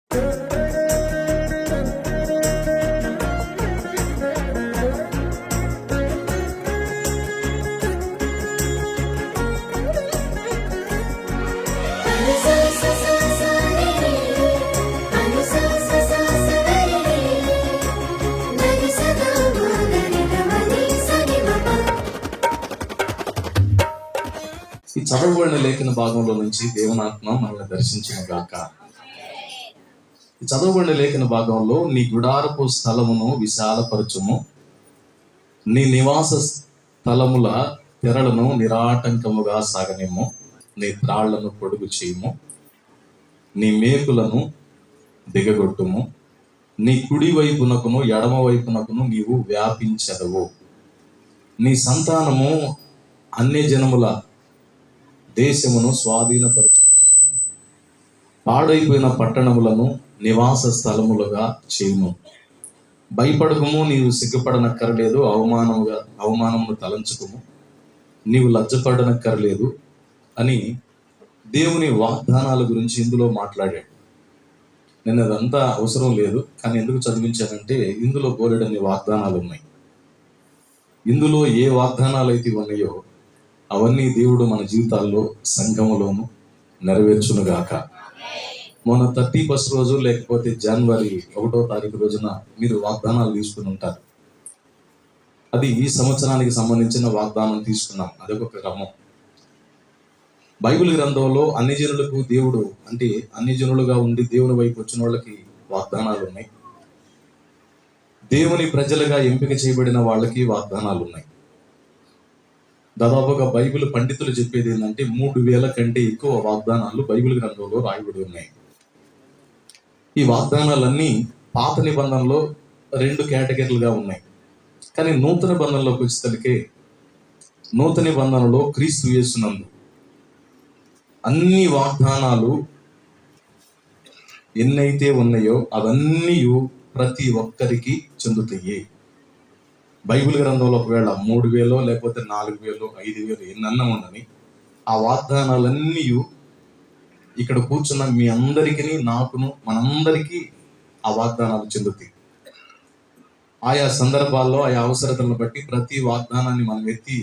ఈ చదవబడిన లేఖన భాగంలో నుంచి దేవునాత్మ మనల్ని దర్శించిన గాక. ఈ చదవబడిన లేఖన భాగంలో నీ గుడారపు స్థలమును విశాలపరచుము, నీ నివాస స్థలముల తెరలను నిరాటంకముగా సాగనిమ్ము, నీ త్రాళ్లను పొడుగు చేయము, నీ మేకులను దిగగొట్టుము, నీ కుడి వైపునకును ఎడమ వైపునకును నీవు వ్యాపించదవు. నీ సంతానము అన్ని జనముల దేశమును స్వాధీనపరచు, పాడైపోయిన పట్టణములను నివాస స్థలములుగా చేయుము. భయపడకము, నీవు సిగ్గుపడనక్కరలేదు, అవమానమును తలంచుకుము, నీవు లజ్జపడనక్కరలేదు అని దేవుని వాగ్దానాల గురించి ఇందులో మాట్లాడాడు. నేను అదంతా అవసరం లేదు, కానీ ఎందుకు చదివించానంటే ఇందులో బోలెడన్ని వాగ్దానాలు ఉన్నాయి. ఇందులో ఏ వాగ్దానాలు అయితే ఉన్నాయో అవన్నీ దేవుడు మన జీవితాల్లో సంఘములోను నెరవేర్చునుగాక. మొన్న 31st రోజు లేకపోతే జనవరి 1వ తారీఖు రోజున మీరు వాగ్దానాలు తీసుకుని ఉంటారు. అది ఈ సంవత్సరానికి సంబంధించిన వాగ్దానం తీసుకున్నాం. అదొక క్రమం. బైబిల్ గ్రంథంలో అన్ని జనులకు దేవుడు, అంటే అన్ని జనులుగా ఉండి దేవుని వైపు వచ్చిన వాళ్ళకి వాగ్దానాలు ఉన్నాయి. దేవుని ప్రజలుగా ఎంపిక చేయబడిన వాళ్ళకి వాగ్దానాలు ఉన్నాయి. దాదాపుగా బైబిల్ పండితులు చెప్పేది ఏంటంటే 3000 కంటే ఎక్కువ వాగ్దానాలు బైబిల్ గ్రంథంలో రాయబడి ఉన్నాయి. ఈ వాగ్దానాలన్నీ పాత నిబంధనలో 2 కేటగిరీలుగా ఉన్నాయి. కానీ నూతన బంధంలోకి వచ్చేసరికి నూతన నిబంధనలో క్రీస్తు యేసునందు అన్ని వాగ్దానాలు ఎన్నైతే ఉన్నాయో అవన్నీ ప్రతి ఒక్కరికి చెందుతాయి. బైబిల్ గ్రంథంలో ఒకవేళ 3000 లేకపోతే 4000 5000 ఎన్నన్నా ఉండని ఆ వాగ్దానాలన్నీ ఇక్కడ కూర్చున్న మీ అందరికీ, నాకును, మనందరికీ ఆ వాగ్దానాలు చెందుతాయి. ఆయా సందర్భాల్లో ఆయా అవసరతలను బట్టి ప్రతి వాగ్దానాన్ని మనం ఎత్తి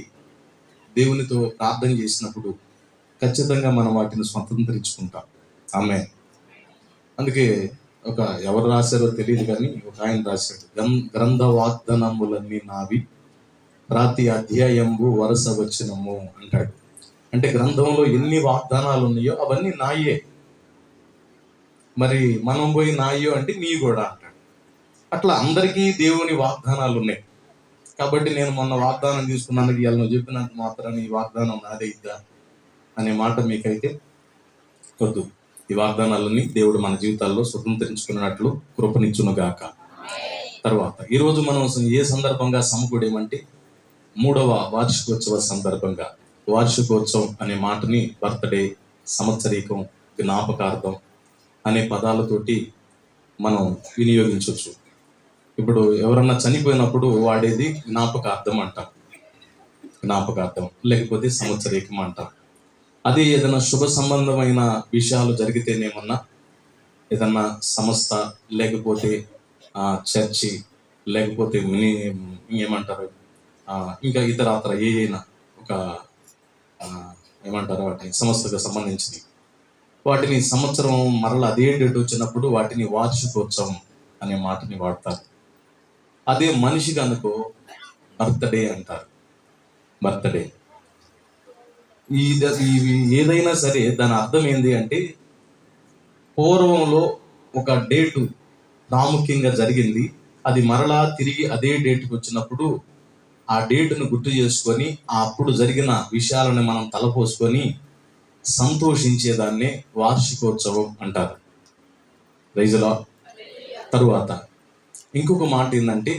దేవునితో ప్రార్థన చేసినప్పుడు ఖచ్చితంగా మనం వాటిని స్వతంత్రించుకుంటాం. ఆమేన్. అందుకే ఎవరు రాశారో తెలియదు కానీ ఒక ఆయన రాశాడు, గ్రంథ వాగ్దానములన్నీ నావి, ప్రతి అధ్యాయంబు వరుస వచనము అంటాడు. అంటే గ్రంథంలో ఎన్ని వాగ్దానాలు ఉన్నాయో అవన్నీ నాయే. మరి మనం పోయి నాయో అంటే నీ కూడా అంటాడు. అట్లా అందరికీ దేవుని వాగ్దానాలు ఉన్నాయి. కాబట్టి నేను మొన్న వాగ్దానం తీసుకున్నాను, ఇవాళ నువ్వు చెప్పినంత మాత్రాన్ని ఈ వాగ్దానం నాదే ఇద్దా అనే మాట మీకైతే వద్దు. ఈ వాగ్దానాలన్నీ దేవుడు మన జీవితాల్లో స్వతంత్రించుకున్నట్లు కృపనిచ్చునుగాక. తర్వాత ఈరోజు మనం ఏ సందర్భంగా సమకూడేమంటే 3వ వార్షికోత్సవ సందర్భంగా. వార్షికోత్సవం అనే మాటని బర్త్డే, సంవత్సరీకం, జ్ఞాపకార్థం అనే పదాలతోటి మనం వినియోగించవచ్చు. ఇప్పుడు ఎవరన్నా చనిపోయినప్పుడు వాడేది జ్ఞాపకార్థం అంటాం, జ్ఞాపకార్థం లేకపోతే సంవత్సరీకం అంటాం. అదే ఏదైనా శుభ సంబంధమైన విషయాలు జరిగితేనేమన్నా ఏదన్నా సంస్థ లేకపోతే చర్చి లేకపోతే ఏమంటారు ఇంకా ఇతరత్ర ఏదైనా ఒక ఏమంటారు వాటిని సంస్థకు సంబంధించింది, వాటిని సంవత్సరం మరలా అదే డేట్ వచ్చినప్పుడు వాటిని వార్షికోత్సవం అనే మాటని వాడతారు. అదే మనిషికి అనుకో బర్త్డే అంటారు. బర్త్డే ఏదైనా సరే దాని అర్థం ఏంటి అంటే పూర్వంలో ఒక డేటు ప్రాముఖ్యంగా జరిగింది, అది మరలా తిరిగి అదే డేట్కి వచ్చినప్పుడు ఆ డేటును గుర్తు చేసుకొని అప్పుడు జరిగిన విషయాలను మనం తలపోసుకొని సంతోషించేదాన్నే వార్షికోత్సవం అంటారు. రైజులా. తరువాత ఇంకొక మాట ఏంటంటే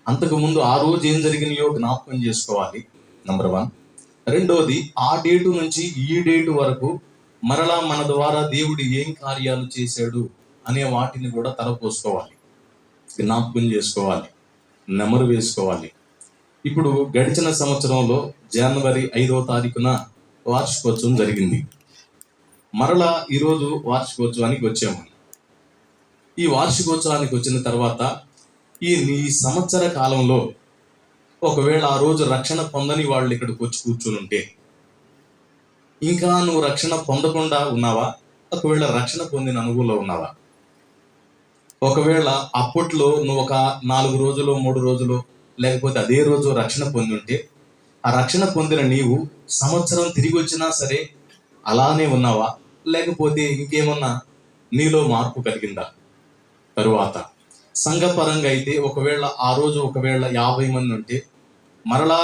అంతకుముందు ఆ రోజు ఏం జరిగినాయో జ్ఞాపకం చేసుకోవాలి, నంబర్ 1. రెండోది, ఆ డేటు నుంచి ఈ డేటు వరకు మరలా మన ద్వారా దేవుడు ఏం కార్యాలు చేశాడు అనే వాటిని కూడా తలపోసుకోవాలి, జ్ఞాపకం చేసుకోవాలి, నెమరు వేసుకోవాలి. ఇప్పుడు గడిచిన సంవత్సరంలో జనవరి 5వ తారీఖున వార్షికోత్సవం జరిగింది. మరలా ఈరోజు వార్షికోత్సవానికి వచ్చాము. ఈ వార్షికోత్సవానికి వచ్చిన తర్వాత ఈ సంవత్సర కాలంలో ఒకవేళ ఆ రోజు రక్షణ పొందని వాళ్ళు ఇక్కడికి వచ్చి కూర్చుని ఉంటే, ఇంకా నువ్వు రక్షణ పొందకుండా ఉన్నావా? ఒకవేళ రక్షణ పొందిన అనుభవంలో ఉన్నావా? ఒకవేళ అప్పట్లో నువ్వు ఒక 4 రోజులు 3 రోజులు లేకపోతే అదే రోజు రక్షణ పొంది ఉంటే, ఆ రక్షణ పొందిన నీవు సంవత్సరం తిరిగి వచ్చినా సరే అలానే ఉన్నావా? లేకపోతే ఇంకేమన్నా నీలో మార్పు కలిగిందా? తరువాత సంఘపరంగా అయితే ఒకవేళ ఆ రోజు ఒకవేళ 50 మంది ఉంటే, మరలా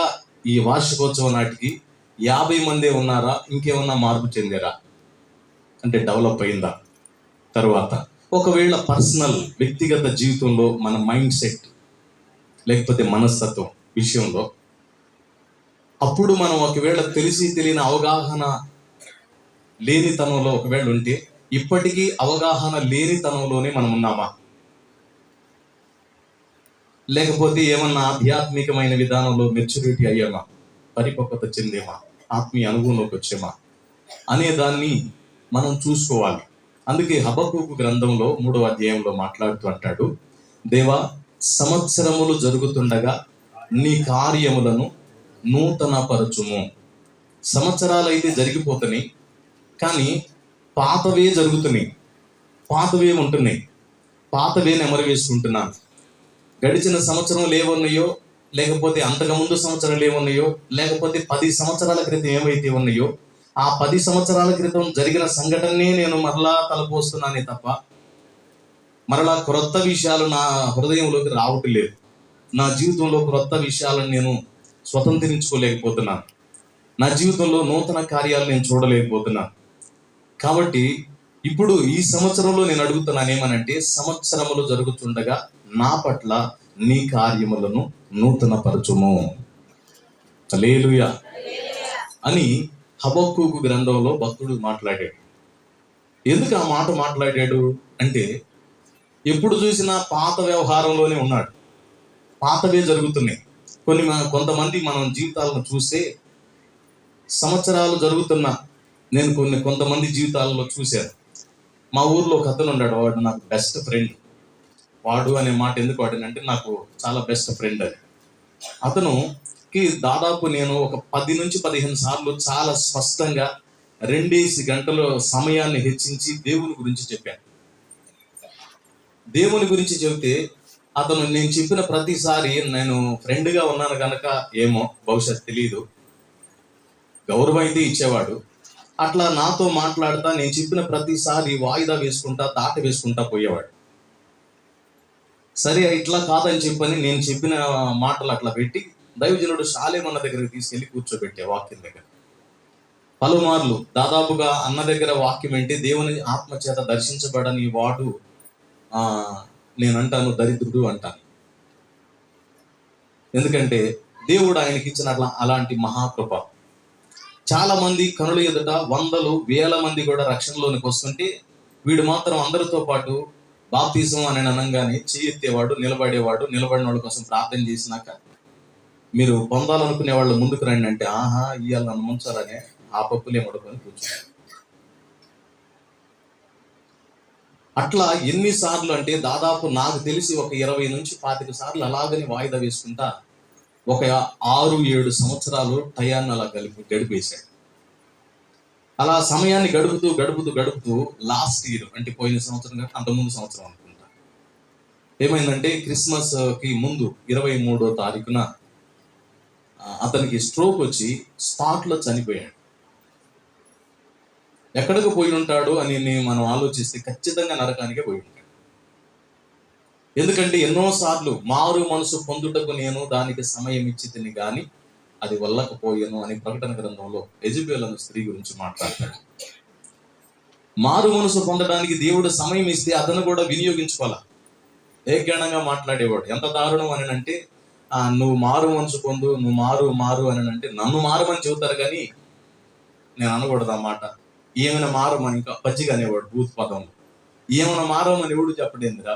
ఈ వార్షికోత్సవం నాటికి 50 మందే ఉన్నారా? ఇంకేమన్నా మార్పు చెందారా? అంటే డెవలప్ అయిందా? తరువాత ఒకవేళ పర్సనల్ వ్యక్తిగత జీవితంలో మన మైండ్ సెట్ లేకపోతే మనస్తత్వం విషయంలో అప్పుడు మనం ఒకవేళ తెలిసి తెలియని అవగాహన లేనితనంలో ఒకవేళ ఉంటే, ఇప్పటికీ అవగాహన లేనితనంలోనే మనం ఉన్నామా? లేకపోతే ఏమన్నా ఆధ్యాత్మికమైన విధానంలో మెచ్యూరిటీ అయ్యామా? పరిపక్వత చెందేమా? ఆత్మీయ అనుభవంలోకి వచ్చామా అనే దాన్ని మనం చూసుకోవాలి. అందుకే హబక్కూకు గ్రంథంలో 3వ అధ్యాయంలో మాట్లాడుతూ అంటాడు, దేవా, సంవత్సరములు జరుగుతుండగా నీ కార్యములను నూతన పరచుము. సంవత్సరాలు అయితే జరిగిపోతున్నాయి, కానీ పాతవే జరుగుతున్నాయి, పాతవే ఉంటున్నాయి, పాతవే నెమరు వేసుకుంటున్నాను. గడిచిన సంవత్సరం ఏమున్నాయో, లేకపోతే అంతకుముందు సంవత్సరాలు ఏమున్నాయో, లేకపోతే 10 సంవత్సరాల క్రితం ఏమైతే ఉన్నాయో, ఆ 10 సంవత్సరాల క్రితం జరిగిన సంఘటనే నేను మరలా తలపోస్తున్నానే తప్ప మరలా క్రొత్త విషయాలు నా హృదయంలోకి రావటం లేదు. నా జీవితంలో క్రొత్త విషయాలను నేను స్వతంత్రించుకోలేకపోతున్నాను. నా జీవితంలో నూతన కార్యాలు నేను చూడలేకపోతున్నాను. కాబట్టి ఇప్పుడు ఈ సంవత్సరంలో నేను అడుగుతున్నాను ఏమనంటే, సంవత్సరములు జరుగుతుండగా నా పట్ల నీ కార్యములను నూతన పరచుము. హల్లెలూయా అని హబక్కూకు గ్రంథంలో భక్తుడు మాట్లాడాడు. ఎందుకు ఆ మాట మాట్లాడాడు అంటే, ఎప్పుడు చూసినా పాత వ్యవహారంలోనే ఉన్నాడు, పాతవే జరుగుతున్నాయి. కొంతమంది మనం జీవితాలను చూస్తే సంవత్సరాలు జరుగుతున్నా నేను కొంతమంది జీవితాలలో చూశాను. మా ఊర్లో ఒక అతను ఉన్నాడు, వాడు నాకు బెస్ట్ ఫ్రెండ్. వాడు అనే మాట ఎందుకు వాడినంటే, నాకు చాలా బెస్ట్ ఫ్రెండ్ అది. అతనుకి దాదాపు నేను ఒక 10 నుంచి 15 సార్లు చాలా స్పష్టంగా 2 గంటల సమయాన్ని హెచ్చించి దేవుని గురించి చెప్పాను. దేవుని గురించి చెబితే అతను నేను చెప్పిన ప్రతిసారి, నేను ఫ్రెండ్గా ఉన్నాను కనుక ఏమో బహుశా తెలియదు, గౌరవం అయితే ఇచ్చేవాడు. అట్లా నాతో మాట్లాడుతా నేను చెప్పిన ప్రతిసారి వాయిదా వేసుకుంటా దాట వేసుకుంటా పోయేవాడు. సరే ఇట్లా కాదని చెప్పని నేను చెప్పిన మాటలు అట్లా పెట్టి దైవజనుడు షాలేమన్న దగ్గరికి తీసుకెళ్లి కూర్చోబెట్టే వాక్యం దగ్గర. పలుమార్లు దాదాపుగా అన్న దగ్గర వాక్యం ఏంటి, దేవుని ఆత్మ చేత దర్శించబడని వాడు నేనంటాను దరిద్రుడు అంటాను. ఎందుకంటే దేవుడు ఆయనకి ఇచ్చిన అలాంటి మహాకృప. చాలా మంది కనుల ఎదుట వందలు వేల మంది కూడా రక్షణలోనికి వస్తుంటే, వీడు మాత్రం అందరితో పాటు బాప్తిజం అని అనగానే చేయెత్తేవాడు, నిలబడేవాడు. నిలబడిన వాళ్ళ కోసం ప్రార్థన చేసినాక, మీరు పొందాలనుకునే వాళ్ళు ముందుకు రండి అంటే, ఆహా ఇవాళ నన్ను ముంచాలనే ఆ పప్పులే మడుకొని కూర్చున్నాడు. అట్లా ఎన్నిసార్లు అంటే దాదాపు నాకు తెలిసి ఒక 20 నుంచి 25 సార్లు అలాగని వాయిదా వేసుకుంటా ఒక 6-7 సంవత్సరాలు టయాన్ని అలా గడిపేశాడు. అలా సమయాన్ని గడుపుతూ లాస్ట్ ఇయర్ అంటే పోయిన సంవత్సరం కాక అంతకుముందు సంవత్సరం అనుకుంటా, ఏమైందంటే క్రిస్మస్ కి ముందు 23వ తారీఖున అతనికి స్ట్రోక్ వచ్చి స్పాట్ లో చనిపోయాడు. ఎక్కడికి పోయి ఉంటాడు అని మనం ఆలోచిస్తే ఖచ్చితంగా నరకానికే పోయి ఉంటాడు. ఎందుకంటే ఎన్నోసార్లు మారు మనసు పొందుటకు నేను దానికి సమయం ఇచ్చి తిని గాని అది వల్లకపోయాను అని ప్రకటన గ్రంథంలో యెజబెల్ అనే స్త్రీ గురించి మాట్లాడతాడు. మారు మనసు పొందడానికి దేవుడు సమయం ఇస్తే అతను కూడా వినియోగించుకోవాలా. ఏజ్ఞానంగా మాట్లాడేవాడు. ఎంత దారుణం అని అంటే, నువ్వు మారు మనసు పొందు, నువ్వు మారు అని అంటే నన్ను మారమని చెబుతారు కానీ నేను అనకూడదు ఆ మాట. ఏమైనా మారమని ఇంకా పచ్చిగా అనేవాడు భూత్ పదంలో. ఏమైనా మారమని ఎవడు చెప్పడేందిరా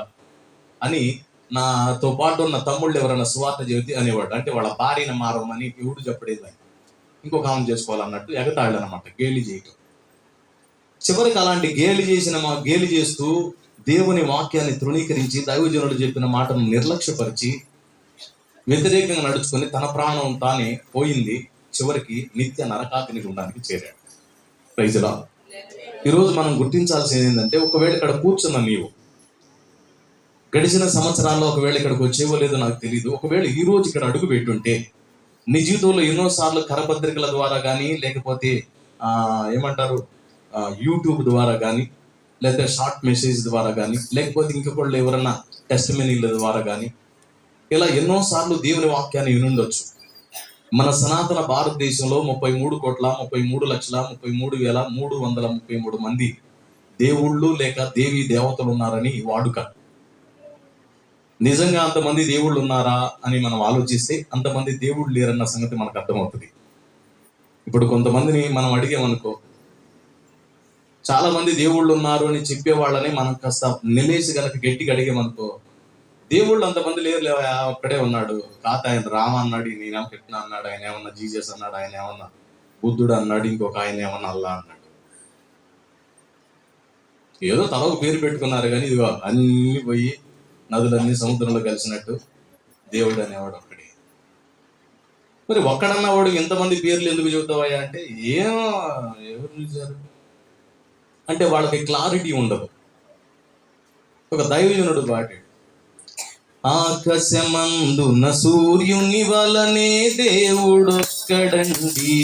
అని నాతో పాటు ఉన్న తమ్ముళ్ళు ఎవరైనా సువార్త చెబితే అనేవాడు. అంటే వాళ్ళ భార్యను మారమని ఎవడు చెప్పడేది, ఇంకొక ఆమె చేసుకోవాలన్నట్టు ఎగతాళ్ళు అనమాట, గేలి చేయటం. చివరికి అలాంటి గేలి చేస్తూ దేవుని వాక్యాన్ని తృణీకరించి దైవజనుడు చెప్పిన మాటను నిర్లక్ష్యపరిచి వ్యతిరేకంగా నడుచుకొని తన ప్రాణం తానే పోయింది, చివరికి నిత్య నరకాగ్ని గుండానికి చేరాడు. Praise the lord. ఈరోజు మనం గుర్తించాల్సింది ఏంటంటే, ఒకవేళ ఇక్కడ కూర్చున్న నీవు గడిచిన సంవత్సరాల్లో ఒకవేళ ఇక్కడికి వచ్చేవో లేదో నాకు తెలియదు, ఒకవేళ ఈ రోజు ఇక్కడ అడుగు పెట్టుంటే నీ జీవితంలో ఎన్నోసార్లు కరపత్రికల ద్వారా కానీ, లేకపోతే ఏమంటారు యూట్యూబ్ ద్వారా కానీ, లేకపోతే షార్ట్ మెసేజ్ ద్వారా కానీ, లేకపోతే ఇంకొకళ్ళు ఎవరన్నా టెస్టిమనీల ద్వారా కానీ, ఇలా ఎన్నోసార్లు దేవుని వాక్యాన్ని వినుండొచ్చు. మన సనాతన భారతదేశంలో 33,33,33,333 మంది దేవుళ్ళు లేక దేవీ దేవతలు ఉన్నారని వాడుక. నిజంగా అంతమంది దేవుళ్ళు ఉన్నారా అని మనం ఆలోచిస్తే అంతమంది దేవుళ్ళు లేరన్న సంగతి మనకు అర్థమవుతుంది. ఇప్పుడు కొంతమందిని మనం అడిగామనుకో, చాలా మంది దేవుళ్ళు ఉన్నారు అని చెప్పేవాళ్ళని మనం కాస్త నిలేసి గనక గట్టిగా అడిగామనుకో, దేవుళ్ళు అంతమంది లేరు, ఒక్కడే ఉన్నాడు, కాత ఆయన రామ అన్నాడు, నేనేమో కృష్ణ అన్నాడు, ఆయన ఏమన్నా జీసస్ అన్నాడు, ఆయన ఏమన్నా బుద్ధుడు అన్నాడు, ఇంకొక ఆయన ఏమన్నా అల్లా అన్నాడు. ఏదో తలకు పేరు పెట్టుకున్నారు కానీ ఇదిగో అన్ని పోయి నదులన్నీ సముద్రంలో కలిసినట్టు దేవుడు అనేవాడు ఒక్కడే. మరి ఒక్కడన్నవాడు ఎంతమంది పేర్లు ఎందుకు చెబుతావయ్యా అంటే, ఎవరు చూశారు అంటే వాళ్ళకి క్లారిటీ ఉండదు. ఒక దైవజనుడు పాడాడు, ఆకాశమందున సూర్యుని వలనే దేవుడొక్కడండి,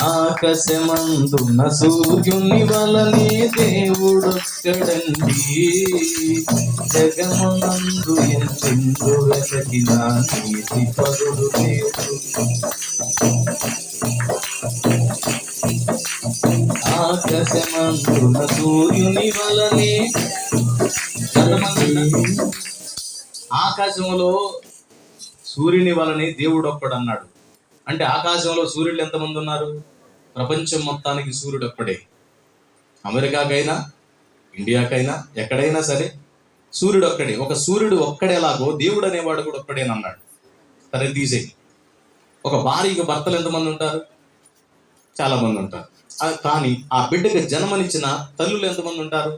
ఆకాశమందున సూర్యుని వలనే దేవుడొక్కడండి, జగమందు ఎందెందు వెతకిన నీతి పరుడు దేవుడు, ఆకాశమందున సూర్యుని వలనే. ఆకాశంలో సూర్యుని వలనే దేవుడు ఒక్కడు అన్నాడు అంటే ఆకాశంలో సూర్యుడు ఎంతమంది ఉన్నారు? ప్రపంచం మొత్తానికి సూర్యుడు ఒక్కడే. అమెరికాకైనా ఇండియాకైనా ఎక్కడైనా సరే సూర్యుడు ఒక్కడే. ఒక సూర్యుడు ఒక్కడేలాగో దేవుడు అనేవాడు కూడా ఒక్కడేనన్నాడు. సరే తీసేయి. ఒక భార్యకి భర్తలు ఎంతమంది ఉంటారు? చాలా మంది ఉంటారు. కానీ ఆ బిడ్డకి జన్మనిచ్చిన తల్లులు ఎంతమంది ఉంటారు?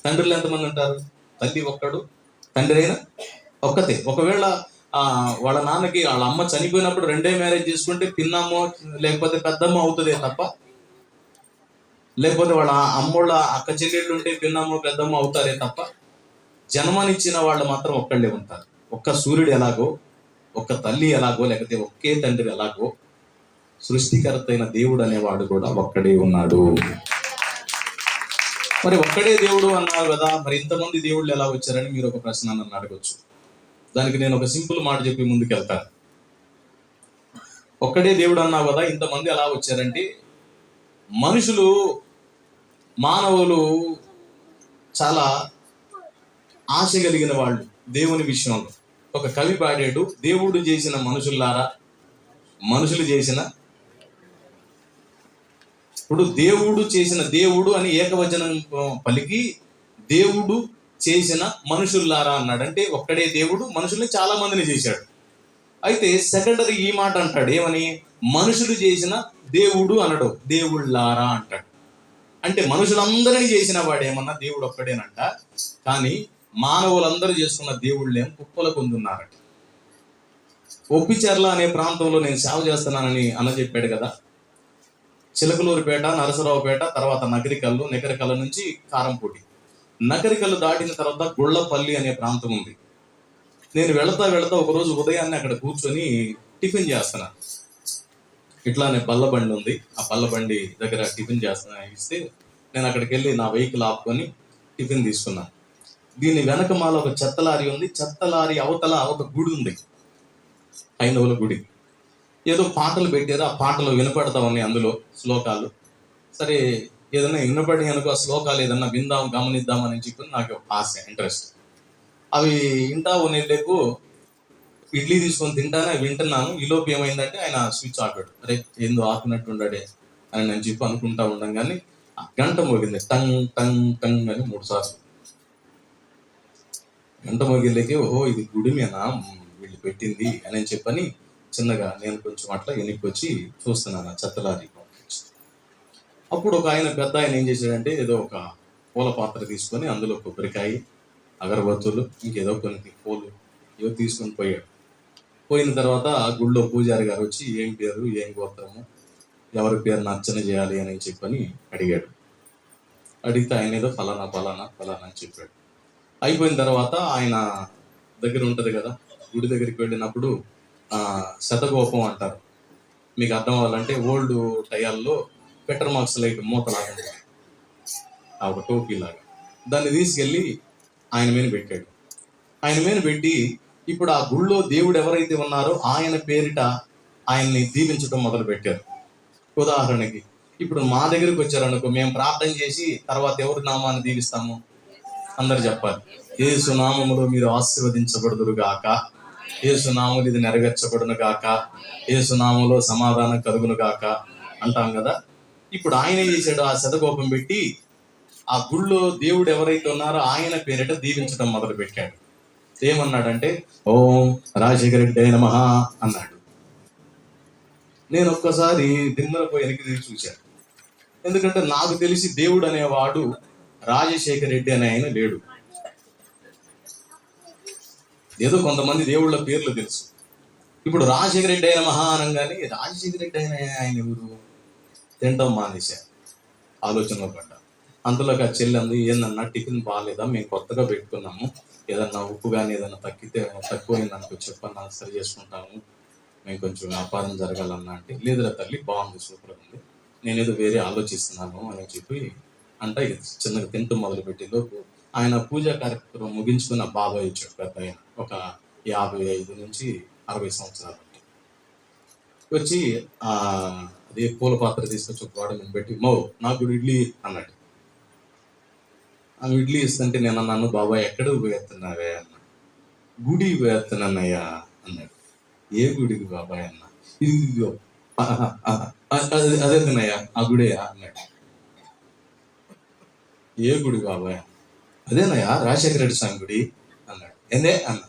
తండ్రులు ఎంతమంది ఉంటారు? తల్లి ఒక్కడు, తండ్రి అయినా ఒక్కతే. ఒకవేళ వాళ్ళ నాన్నకి వాళ్ళ అమ్మ చనిపోయినప్పుడు రెండే మ్యారేజ్ చేసుకుంటే పిన్నమ్మో లేకపోతే పెద్దమ్మ అవుతుందే తప్ప, లేకపోతే వాళ్ళ అమ్మోళ్ళ అక్క చెల్లెళ్ళు ఉంటే పిన్నమ్మో పెద్దమ్మ అవుతారే తప్ప, జన్మనిచ్చిన వాళ్ళు మాత్రం ఒక్కళ్ళే ఉంటారు. ఒక్క సూర్యుడు ఎలాగో, ఒక్క తల్లి ఎలాగో, లేకపోతే ఒకే తండ్రి ఎలాగో, సృష్టికర్త అయిన దేవుడు అనేవాడు కూడా ఒక్కడే ఉన్నాడు. మరి ఒక్కడే దేవుడు అన్నారు కదా, మరి ఇంతమంది దేవుళ్ళు ఎలా వచ్చారని మీరు ఒక ప్రశ్న నన్ను అడగొచ్చు. దానికి నేను ఒక సింపుల్ మాట చెప్పి ముందుకు వెళ్తాను. ఒక్కడే దేవుడు అన్నావు కదా, ఇంతమంది ఎలా వచ్చారంటే, మనుషులు మానవులు చాలా ఆశ కలిగిన వాళ్ళు దేవుని విషయంలో. ఒక కవి పాడాడు, దేవుడు చేసిన మనుషుల్లారా, మనుషులు చేసిన. ఇప్పుడు దేవుడు చేసిన, దేవుడు అని ఏకవచనం పలికి దేవుడు చేసిన మనుషుల్లారా అన్నాడు. అంటే ఒక్కడే దేవుడు మనుషుల్ని చాలా మందిని చేశాడు. అయితే సెకండరీ ఈ మాట అంటాడు, ఏమని? మనుషులు చేసిన దేవుడు అనడు, దేవుళ్ళారా అంటాడు. అంటే మనుషులందరినీ చేసిన వాడు ఏమన్నా దేవుడు ఒక్కడేనంట. కానీ మానవులందరూ చేసుకున్న దేవుళ్ళేం కుప్పల పొందున్నారట. ఒప్పిచెర్ల అనే ప్రాంతంలో నేను సేవ చేస్తున్నానని అన్న చెప్పాడు కదా. చిలకలూరుపేట, నరసరావుపేట, తర్వాత నగరికల్లు, నగరికల్లు నుంచి కారంపూడి. నగరికల్లు దాటిన తర్వాత గుళ్ళపల్లి అనే ప్రాంతం ఉంది. నేను వెళతా ఒకరోజు ఉదయాన్నే అక్కడ కూర్చొని టిఫిన్ చేస్తున్నా. ఇట్లానే బల్లబండి ఉంది, ఆ బల్లబండి దగ్గర టిఫిన్ ఇస్తే నేను అక్కడికి వెళ్ళి నా వెహికల్ ఆపుకొని టిఫిన్ తీసుకున్నాను. దీని వెనక మాల ఒక చెత్త లారీ ఉంది. చెత్త లారీ అవతల ఒక గుడి ఉంది, హైందవుల గుడి. ఏదో పాటలు పెట్టారు, ఆ పాటలు వినపడతా ఉన్నాయి, అందులో శ్లోకాలు. సరే ఏదైనా వినపడి అనుకో, ఆ శ్లోకాలు ఏదన్నా విందాం, గమనిద్దామని చెప్పి నాకు ఆశ, ఇంట్రెస్ట్. అవి వింటా ఉన్నట్టు ఇడ్లీ తీసుకొని తింటానే వింటున్నాను. ఈలోపు ఏమైందంటే ఆయన స్విచ్ ఆపాడు. అరే ఏందో ఆపినట్టు ఉండాడే అని నేను చెప్పి అనుకుంటా ఉండగానే గంట మోగింది, టంగ్ టంగ్ టంగ్ అని 3 సార్లు. గంట మోగిళ్ళకి ఓహో ఇది గుడి మీద వీళ్ళు పెట్టింది అని చెప్పని చిన్నగా నేను కొంచెం అట్లా వెనక్కి వచ్చి చూస్తున్నాను ఆ చెత్తలారీ. అప్పుడు ఒక ఆయన, పెద్ద ఆయన ఏం చేశాడంటే, ఏదో ఒక పూల పాత్ర తీసుకొని అందులో కొబ్బరికాయ, అగరబత్తులు, ఇంకేదో కొన్ని పూలు ఏదో తీసుకొని పోయాడు. పోయిన తర్వాత ఆ గుళ్ళో పూజారి గారు వచ్చి ఏం పేరు, ఏం గోత్రము, ఎవరి పేరుని అర్చన చేయాలి అని చెప్పని అడిగాడు. అడిగితే ఆయన ఏదో ఫలానా ఫలానా ఫలానా అని చెప్పాడు. అయిపోయిన తర్వాత ఆయన దగ్గర ఉంటుంది కదా, గుడి దగ్గరికి వెళ్ళినప్పుడు శతగోపం అంటారు. మీకు అర్థం అవ్వాలంటే ఓల్డ్ టయాల్లో పెట్రోల్ మార్క్స్ లైట్ మూతలాగా ఉంటుంది, ఆ ఒక టోపీలాగా. దాన్ని తీసుకెళ్ళి ఆయన మీద పెట్టాడు. ఆయన మీద పెట్టి ఇప్పుడు ఆ గుళ్ళో దేవుడు ఎవరైతే ఉన్నారో ఆయన పేరిట ఆయన్ని దీవించడం మొదలు పెట్టారు. ఉదాహరణకి ఇప్పుడు మా దగ్గరికి వచ్చారనుకో, మేము ప్రార్థన చేసి తర్వాత ఎవరి నామాన్ని దీవిస్తాము? అందరు చెప్పాలి, యేసు నామములో మీరు ఆశీర్వదించబడుదురు గాక, యేసు నామములు ఇది నెరవేర్చబడును గాక, యేసు నామములో సమాధానం కలుగును గాక అంటాం కదా. ఇప్పుడు ఆయన చేశాడు, ఆ శతకోపం పెట్టి ఆ గుళ్ళో దేవుడు ఎవరైతే ఉన్నారో ఆయన పేరిట దీవించడం మొదలు పెట్టాడు. ఏమన్నాడంటే, ఓం రాజశేఖర రెడ్డి నమః అన్నాడు. నేను ఒక్కసారి దిమ్మలపోయి వెనక్కి తిరిగి చూశాను. ఎందుకంటే నాకు తెలిసి దేవుడు అనేవాడు రాజశేఖర రెడ్డి అనే ఆయన లేడు. ఏదో కొంతమంది దేవుళ్ళ పేర్లు తెలుసు. ఇప్పుడు రాజశేఖర రెడ్డి అయిన మహానంగానే రాజశేఖర రెడ్డి అయిన ఆయన ఎవరు? తింటాం మానేశారు, ఆలోచనలో పడ్డా. అంతలోకి ఆ చెల్లి అంది, ఏందన్నా టిఫిన్ బాగాలేదా, మేము కొత్తగా పెట్టుకున్నాము, ఏదన్నా ఉప్పు కానీ ఏదన్నా తక్కువైంది అనుకో చెప్పన్నా, సరి చేసుకుంటాము, మేము కొంచెం వ్యాపారం జరగాలన్నా అంటే, లేదురా తల్లి బాగుంది, సూపర్ ఉంది, నేనేదో వేరే ఆలోచిస్తున్నాను అని చెప్పి అంటే చిన్నగా తింటూ మొదలుపెట్టే లోపు ఆయన పూజా కార్యక్రమం ముగించుకున్న బాబాయ్ వచ్చాడు. పెద్ద ఆయన, ఒక 55 నుంచి 60 సంవత్సరాలు వచ్చి అదే పూల పాత్ర తీసుకొచ్చి ఒక గోడ మీద పెట్టి, నాకు ఇడ్లీ అన్నాడు. ఆమె ఇడ్లీ ఇస్తుంటే నేను అన్నాను, బాబాయ్ ఎక్కడ పోయేస్తున్నావే అన్నా. గుడి పోయేస్తున్నానయ్యా అన్నాడు. ఏ గుడికి బాబాయ్ అన్న? ఇదిగో అదేనయ్యా ఆ గుడియా అన్నాడు. ఏ గుడి బాబాయ్? అదేనయ్యా రాజశేఖర రెడ్డి స్వామి గుడి అన్నాడు. ఏందే అన్నా.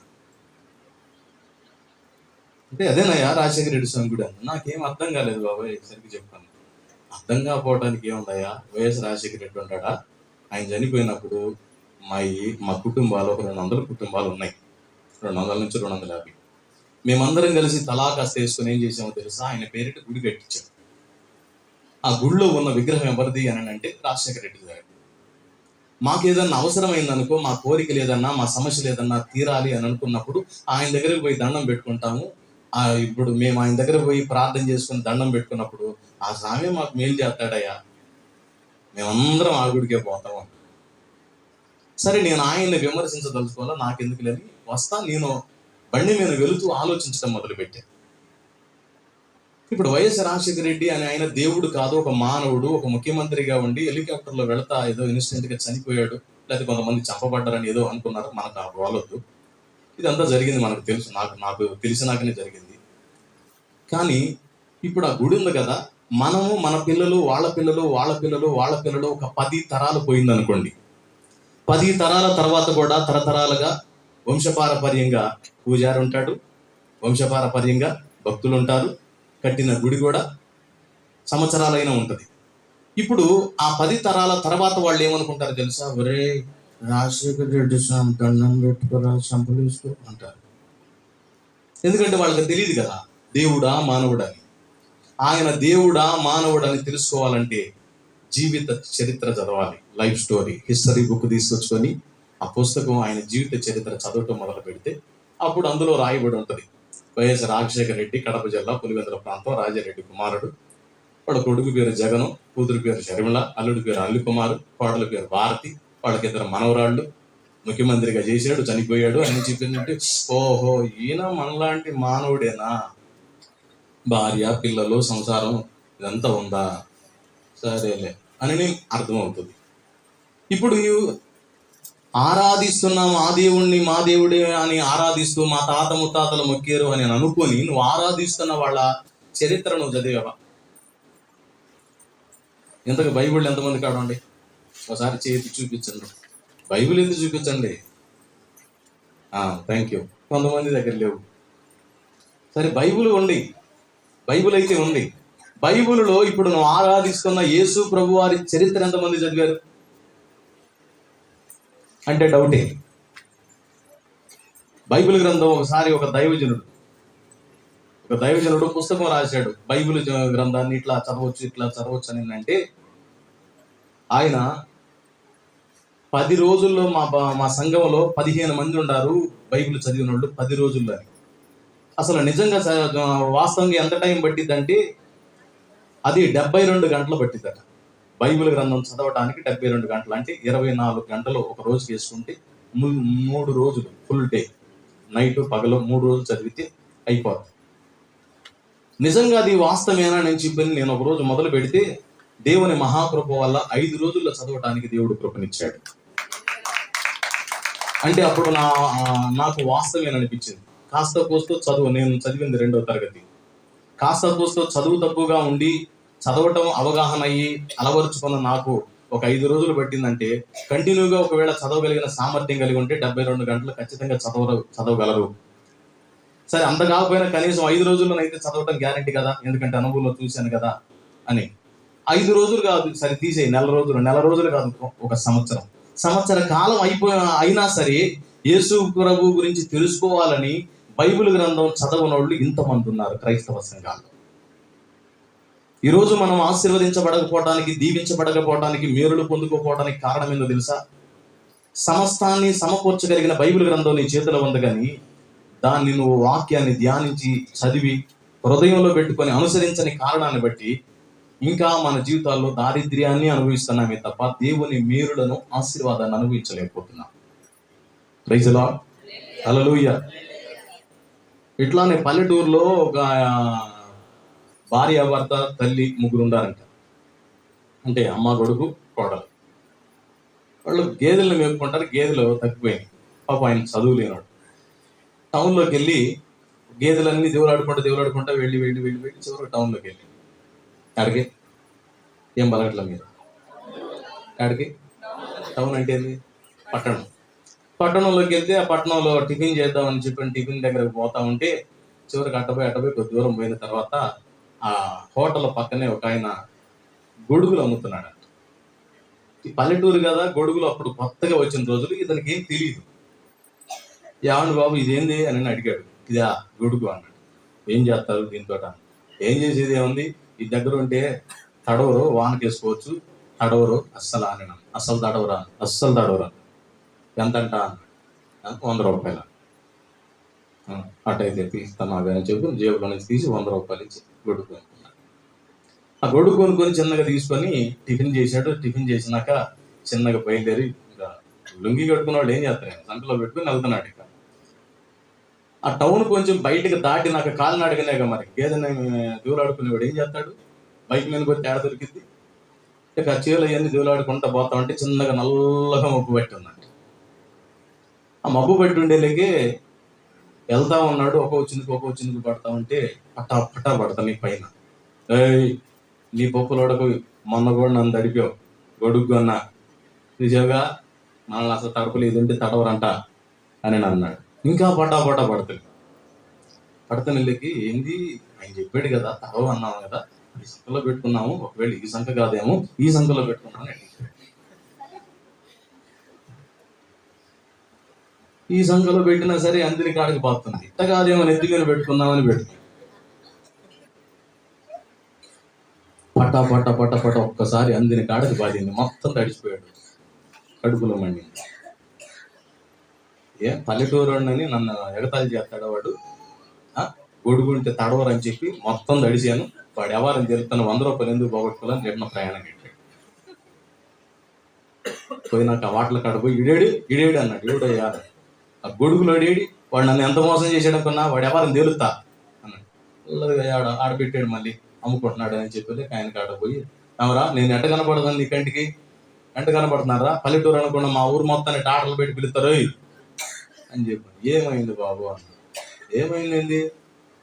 అంటే అదేనయ్యా రాజశేఖర రెడ్డి స్వామి గుడి అన్న. నాకేం అర్థం కాలేదు బాబాయ్, సరికి చెప్పాను. అర్థం కాకపోవడానికి ఏముందయ్యా, వైఎస్ రాజశేఖర రెడ్డి ఉంటాడా, ఆయన చనిపోయినప్పుడు మా కుటుంబాలు ఒక 200 కుటుంబాలు ఉన్నాయి, 200 నుంచి 250. మేమందరం కలిసి తలా కాస్త వేసుకొని ఏం చేసామో తెలుసా, ఆయన పేరిట గుడి కట్టించాం. ఆ గుడిలో ఉన్న విగ్రహం ఎవరిది అని అంటే రాజశేఖర రెడ్డి గారు. మాకేదన్నా అవసరమైందనుకో, మా కోరిక లేదన్నా, మా సమస్య లేదన్నా తీరాలి అని అనుకున్నప్పుడు ఆయన దగ్గరకు పోయి దండం పెట్టుకుంటాము. ఇప్పుడు మేము ఆయన దగ్గర పోయి ప్రార్థన చేసుకుని దండం పెట్టుకున్నప్పుడు ఆ స్వామి మాకు మేలు చేస్తాడయ్యా, మేమందరం ఆ గుడికే పోతాము. సరే, నేను ఆయన్ని విమర్శించదలుచుకోవాలా, నాకెందుకు లేని వస్తా, నేను బండి మీద వెళుతూ ఆలోచించడం మొదలుపెట్టాను. ఇప్పుడు వైఎస్ రాజశేఖర రెడ్డి అని ఆయన దేవుడు కాదు, ఒక మానవుడు, ఒక ముఖ్యమంత్రిగా ఉండి హెలికాప్టర్లో వెళతా ఏదో ఇన్సిడెంట్ గా చనిపోయాడు, లేకపోతే కొంతమంది చంపబడ్డారని ఏదో అనుకున్నారు. మనకు ఆ వాళ్ళొద్దు, ఇదంతా జరిగింది మనకు తెలుసు, నాకు తెలిసినాకనే జరిగింది. కానీ ఇప్పుడు ఆ గుడి ఉంది కదా, మనము మన పిల్లలు వాళ్ళ పిల్లలు వాళ్ళ పిల్లలు వాళ్ళ పిల్లలు ఒక 10 తరాలు పోయిందనుకోండి, 10 తరాల తర్వాత కూడా తరతరాలుగా వంశపారపర్యంగా పూజారి ఉంటాడు, వంశపారపర్యంగా భక్తులు ఉంటారు, కట్టిన గుడి కూడా సంవత్సరాలైనా ఉంటుంది. ఇప్పుడు ఆ 10 తరాల తర్వాత వాళ్ళు ఏమనుకుంటారు తెలుసా, ఒరే రాజశేఖర రెడ్డి స్వామి దండం పెట్టుకోరా, సంపలేసుకో అంటారు. ఎందుకంటే వాళ్ళకి తెలియదు కదా దేవుడా మానవుడని. ఆయన దేవుడా మానవుడని తెలుసుకోవాలంటే జీవిత చరిత్ర చదవాలి, లైఫ్ స్టోరీ, హిస్టరీ బుక్ తీసుకొచ్చుకొని ఆ పుస్తకం ఆయన జీవిత చరిత్ర చదవటం మొదలు పెడితే అప్పుడు అందులో రాయబడి ఉంటుంది, వైఎస్ రాజశేఖర రెడ్డి కడప జిల్లా పులివెందుల ప్రాంతం రాజారెడ్డి కుమారుడు, వాడు కొడుకు పేరు జగను, కూతురు పేరు షర్మిల, అల్లుడి పేరు అల్లి కుమారు, కోడల పేరు భారతి, వాళ్ళకి 2 మనవరాళ్ళు, ముఖ్యమంత్రిగా చేశాడు, చనిపోయాడు అని చెప్పిందంటే, ఓహో ఈయన మనలాంటి మానవుడేనా, భార్య పిల్లలు సంసారం ఇదంతా ఉందా, సరేలే అని అర్థమవుతుంది. ఇప్పుడు ఆరాధిస్తున్నాం ఆ దేవుణ్ణి, మా దేవుడే అని ఆరాధిస్తూ మా తాత ముత్తాతలు మొక్కారు అని అనుకొని నువ్వు ఆరాధిస్తున్న వాళ్ళ చరిత్ర నువ్వు చదివావా? ఇంతకు బైబిల్ ఎంతమంది కాడండి? ఒకసారి చేతి చూపించండి, బైబిల్ ఎందుకు చూపించండి. Thank you. కొంతమంది దగ్గర లేవు. సరే, బైబిల్ ఉంది, బైబిల్ అయితే ఉంది. బైబిల్లో ఇప్పుడు నువ్వు ఆరాధిస్తున్న యేసు ప్రభు వారి చరిత్ర ఎంతమంది చదివారు? అంటే డౌటే. బైబిల్ గ్రంథం ఒకసారి ఒక దైవజనుడు పుస్తకం రాశాడు. బైబిల్ గ్రంథాన్ని ఇట్లా చదవచ్చు అని అంటే, ఆయన 10 రోజుల్లో మా సంఘంలో 15 మంది ఉన్నారు బైబిల్ చదివిన వాళ్ళు 10 రోజుల్లో. అసలు నిజంగా వాస్తవంగా ఎంత టైం పట్టిద్దంటే అది 72 గంటలు పట్టిద్దట. బైబిల్ గ్రంథం చదవడానికి 72 గంటలు, అంటే 24 గంటలు ఒక రోజు చేసుకుంటే 3 రోజులు ఫుల్ డే, నైట్ పగలు 3 రోజులు చదివితే అయిపోతుంది. నిజంగా అది వాస్తవేనా నేను చెప్పి నేను ఒక రోజు మొదలు పెడితే దేవుని మహాకృప వల్ల 5 రోజుల్లో చదవటానికి దేవుడు కృపనిచ్చాడు. అంటే అప్పుడు నాకు వాస్తవేననిపించింది. కాస్త కోస్తో చదువు, నేను చదివింది 2వ తరగతి, కాస్త కోస్తో చదువు తక్కువగా ఉండి చదవటం అవగాహన అయ్యి అలవరుచుకున్న నాకు ఒక 5 రోజులు పట్టిందంటే, కంటిన్యూగా ఒకవేళ చదవగలిగిన సామర్థ్యం కలిగి ఉంటే 72 గంటలు ఖచ్చితంగా చదవగలరు. సరే, అంత కాకపోయినా కనీసం 5 రోజుల్లోనైతే చదవటం గ్యారంటీ కదా, ఎందుకంటే అనుభవంలో చూశాను కదా అని. 5 రోజులు కాదు, సరే తీసేయి, నెల రోజులు కాదు, ఒక సంవత్సర కాలం అయినా సరే యేసు ప్రభు గురించి తెలుసుకోవాలని బైబిల్ గ్రంథం చదవనోళ్ళు ఇంతమంది ఉన్నారు క్రైస్తవ సంఘాల్లో. ఈరోజు మనం ఆశీర్వదించబడకపోవడానికి, దీవించబడకపోవడానికి, మేలులు పొందుకోపోవడానికి కారణం ఏందో తెలుసా? సమస్తాన్ని సమకూర్చగలిగిన బైబిల్ గ్రంథం నీ చేతిలో ఉంది, కానీ దాన్ని నువ్వు వాక్యాన్ని ధ్యానించి చదివి హృదయంలో పెట్టుకొని అనుసరించని కారణాన్ని బట్టి ఇంకా మన జీవితాల్లో దారిద్ర్యాన్ని అనుభవిస్తున్నామే తప్ప దేవుని మేలులను, ఆశీర్వాదాన్ని అనుభవించలేకపోతున్నాం. ప్రైజ్ ది లార్డ్, హల్లెలూయా. ఇట్లానే పల్లెటూరులో ఒక భార్య, భర్త, తల్లి, ముగ్గురు ఉండారంట. అంటే అమ్మ, కొడుకు, కోడలు. వాళ్ళు గేదెలను మేపుకుంటారు. గేదెలు తప్పిపోయినాయి. పాప ఆయన చదువు లేనాడు. టౌన్లోకి వెళ్ళి గేదెలన్నీ దేవులాడుకుంటా వెళ్ళి చివరికి టౌన్లోకి వెళ్ళి ఆడికి ఏం బలగట్ల మీరు ఆడికి. టౌన్ అంటే ఏంది? పట్టణంలోకి వెళ్తే ఆ పట్టణంలో టిఫిన్ చేద్దామని చెప్పి టిఫిన్ దగ్గరకు పోతా ఉంటే చివరికి అట్టపోయి కొద్ది దూరం పోయిన తర్వాత ఆ హోటల్ పక్కనే ఒక ఆయన గొడుగులు అమ్ముతున్నాడు. ఈ పల్లెటూరు కదా, గొడుగులు అప్పుడు కొత్తగా వచ్చిన రోజులు, ఇతనికి ఏం తెలియదు. ఏమండి బాబు ఇదేంది అని అడిగాడు. ఇదా గొడుగు అన్నాడు. ఏం చేస్తారు దీంతో? ఏం చేసేది ఏముంది, ఈ దగ్గర ఉంటే తడవరు, వానకేసుకోవచ్చు, తడవరు అస్సలు అని. అస్సలు తడవరా. ఎంతంట? 100 రూపాయలు. అటైతే తీస్తామాగా అని చెప్పి జేబులో నుంచి తీసి 100 రూపాయలు ఇచ్చి గొడుగు కొనుక్కున్నాడు. ఆ గొడుగు కొనుక్కొని చిన్నగా తీసుకొని టిఫిన్ చేశాడు. టిఫిన్ చేసినాక చిన్నగా బయలుదేరి, ఇంకా లుంగి కట్టుకున్న వాళ్ళు ఏం చేస్తారు, సంకలో పెట్టుకుని వెళ్తున్నాడు. ఇక ఆ టౌన్ కొంచెం బయటకు దాటినాక కాలినడకనేక మరి గేదెని దేవులాడుకునేవాడు ఏం చేస్తాడు, బైక్ మీద పోతే తేడా దొరికింది. ఇక ఆ చీరలు అవన్నీ దేవులాడుకుంటా పోతా ఉంటే చిన్నగా నల్లగా మబ్బు పట్టి ఉందంట. ఆ మబ్బు పట్టి ఉండేలాగే వెళ్తా ఉన్నాడు. ఒక్కొక్క చినుకు పడతా ఉంటే పట్టా పడతా నీ పైన. నీ పప్పులోడకు మొన్న కూడా నన్ను తడిపావు, గొడుగు అన్నా నిజంగా మనల్ని అసలు తడపలు ఇదంటే తడవరంట అని అన్నాడు. ఇంకా పట్టా పడతనీళ్ళకి ఏంది, ఆయన చెప్పాడు కదా తడవ అన్నాము కదా, ఈ సంఖలో పెట్టుకున్నాము, ఒకవేళ ఈ సంఖ కాదేమో ఈ సంఖలో పెట్టుకున్నాము. ఈ సంఖలో పెట్టినా సరే అందరి కాడికి పోతుంది. ఇట్ట కాదేమో నెత్తిగా పెట్టుకున్నామని పెట్టుకున్నాం. పట్ట ఒక్కసారి అందిన కాడకి బాధింది, మొత్తం తడిచిపోయాడు, కడుపులో మండింది. పల్లెటూరు అని నన్ను ఎగతాళి చేస్తాడు వాడు, గొడుగుంటే తడవరని చెప్పి మొత్తం తడిసాను, వాడు ఎవరని తెలుస్తాను 100 రూపాయలు ఎందుకు పోగొట్టుకోవాలని రేపు ప్రయాణం పెట్టాడు. పోయినాక వాటల కాడ పోయి ఇడేడు అన్నాడు. ఎవడయ్యా? ఆ గొడుగులో అడేడి, వాడు నన్ను ఎంత మోసం చేసాడు అనుకున్నా, వాడు ఎవరని తెలుస్తా అన్నాడు. ఆడబెట్టాడు, మళ్ళీ అమ్ముకుంటున్నాడు అని చెప్పి ఆయన కాడ పోయి, ఎవరా నేను ఎట్ట కనపడదాను నీ కంటికి, ఎంట కనపడుతున్నారా, పల్లెటూరు అనుకున్న మా ఊరు మొత్తాన్ని టాటర్లు పెట్టి పిలుస్తారు అని చెప్పి. ఏమైంది బాబు అన్న. ఏమైంది?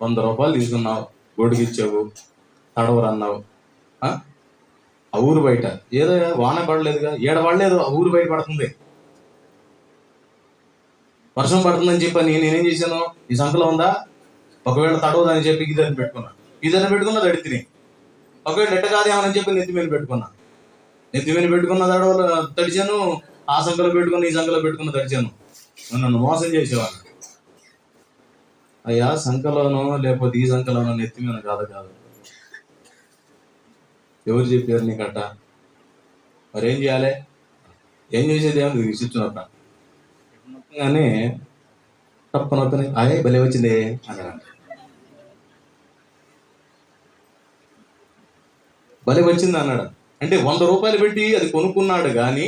100 రూపాయలు తీసుకున్నావు, గొడుగు ఇచ్చావు, తడవరు అన్నావు. ఆ ఊరు బయట ఏదో వాన పడలేదుగా, ఏడ పడలేదు, ఆ ఊరు బయట పడుతుంది. వర్షం పడుతుందని చెప్పి నేనేం చేశాను, ఈ సంఖలో ఉందా, ఒకవేళ తడవదని చెప్పి గిద్దరిని పెట్టుకున్నా తడితిని, ఒకవేళ ఎట్ట కాదేమని చెప్పి నెత్తి మీద పెట్టుకున్నా తడవలు తడిచాను. ఆ సంఖ్యలో పెట్టుకుని ఈ సంఖ్యలో పెట్టుకుని తడిచాను. నన్ను మోసం చేసేవాళ్ళు. అయ్యా సంఖ్యలోనో లేకపోతే ఈ సంఖ్యలోనో నెత్తి మీద కాదు. ఎవరు చెప్పారు నీకట్ట? మరేం చేయాలి? ఏం చేసేది ఏమో విసిస్తున్నట్ట. కానీ తప్పనొక్కని అయ్యే భలే వచ్చింది అన్నాడు. భలే వచ్చింది అన్నాడు. అంటే 100 రూపాయలు పెట్టి అది కొనుక్కున్నాడు కానీ